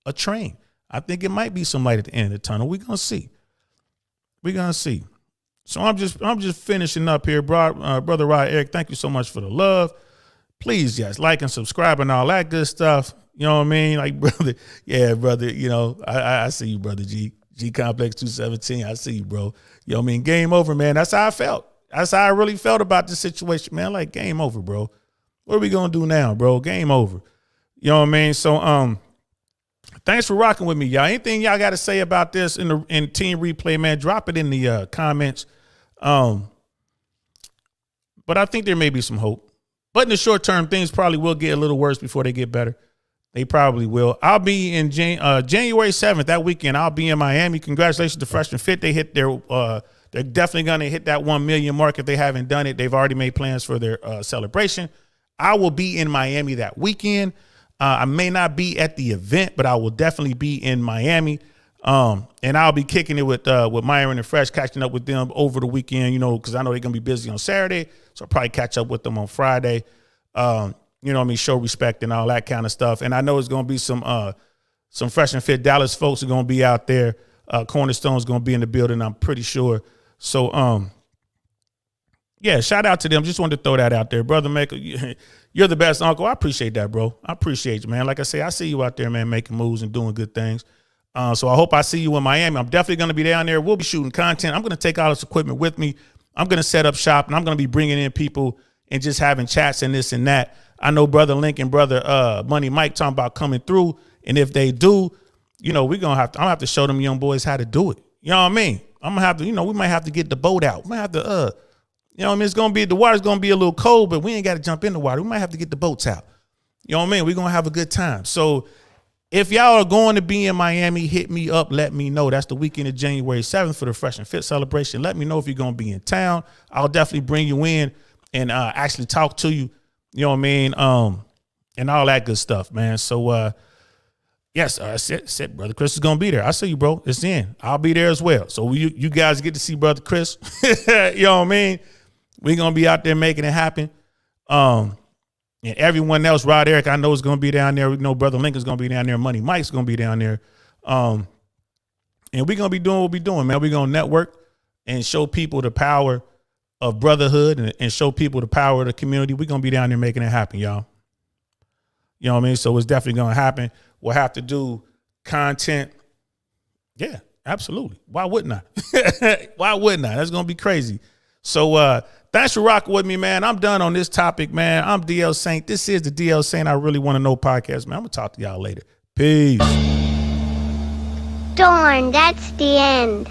a train. I think it might be some light at the end of the tunnel. We're gonna see. So I'm just finishing up here, Brother Rod Eric. Thank you so much for the love. Please, guys, like and subscribe and all that good stuff. You know what I mean? Like, brother, yeah, brother. You know, I see you, brother G Complex 217. I see you, bro. You know what I mean? Game over, man. That's how I felt. That's how I really felt about this situation, man. Like, game over, bro. What are we gonna do now, bro? Game over. You know what I mean? So, thanks for rocking with me, y'all. Anything y'all got to say about this in Team Replay, man? Drop it in the comments. But I think there may be some hope. But in the short term, things probably will get a little worse before they get better. They probably will. I'll be in January 7th, that weekend. I'll be in Miami. Congratulations to Fresh and Fit. They hit their they're definitely going to hit that 1 million mark. If they haven't done it, they've already made plans for their celebration. I will be in Miami that weekend. I may not be at the event, but I will definitely be in Miami. And I'll be kicking it with Myron and Fresh, catching up with them over the weekend, you know, because I know they're going to be busy on Saturday. So I'll probably catch up with them on Friday. You know what I mean? Show respect and all that kind of stuff. And I know it's going to be some Fresh and Fit Dallas folks are going to be out there. Cornerstone's going to be in the building, I'm pretty sure. So, yeah, shout out to them. Just wanted to throw that out there. Brother Maker, you're the best uncle. I appreciate that, bro. I appreciate you, man. Like I say, I see you out there, man, making moves and doing good things. So I hope I see you in Miami. I'm definitely going to be down there. We'll be shooting content. I'm going to take all this equipment with me. I'm going to set up shop, and I'm going to be bringing in people and just having chats and this and that. I know Brother Lincoln, Brother Money Mike talking about coming through, and if they do, you know, I'm going to have to show them young boys how to do it. You know what I mean? I'm going to have to, you know, we might have to get the boat out. We might have to, you know what I mean? It's going to be, the water's going to be a little cold, but we ain't got to jump in the water. We might have to get the boats out. You know what I mean? We're going to have a good time. So if y'all are going to be in Miami, hit me up. Let me know. That's the weekend of January 7th for the Fresh and Fit celebration. Let me know if you're going to be in town. I'll definitely bring you in and actually talk to you. You know what I mean? And all that good stuff, man. So, yes, I said Brother Chris is going to be there. I see you, bro. It's in. I'll be there as well. So you guys get to see Brother Chris. You know what I mean? We're going to be out there making it happen. And everyone else, Rod Eric, I know is going to be down there. We know Brother Lincoln's going to be down there. Money Mike's going to be down there. And we're going to be doing what we're doing, man. We're going to network and show people the power of brotherhood and show people the power of the community. We're going to be down there making it happen, y'all. You know what I mean? So it's definitely going to happen. We'll have to do content. Yeah, absolutely. Why wouldn't I? Why wouldn't I? That's going to be crazy. So Thanks for rocking with me, man. I'm done on this topic, man. I'm DL Saint. This is the DL Saint I Really Want to Know podcast, man. I'm going to talk to y'all later. Peace. Darn, that's the end.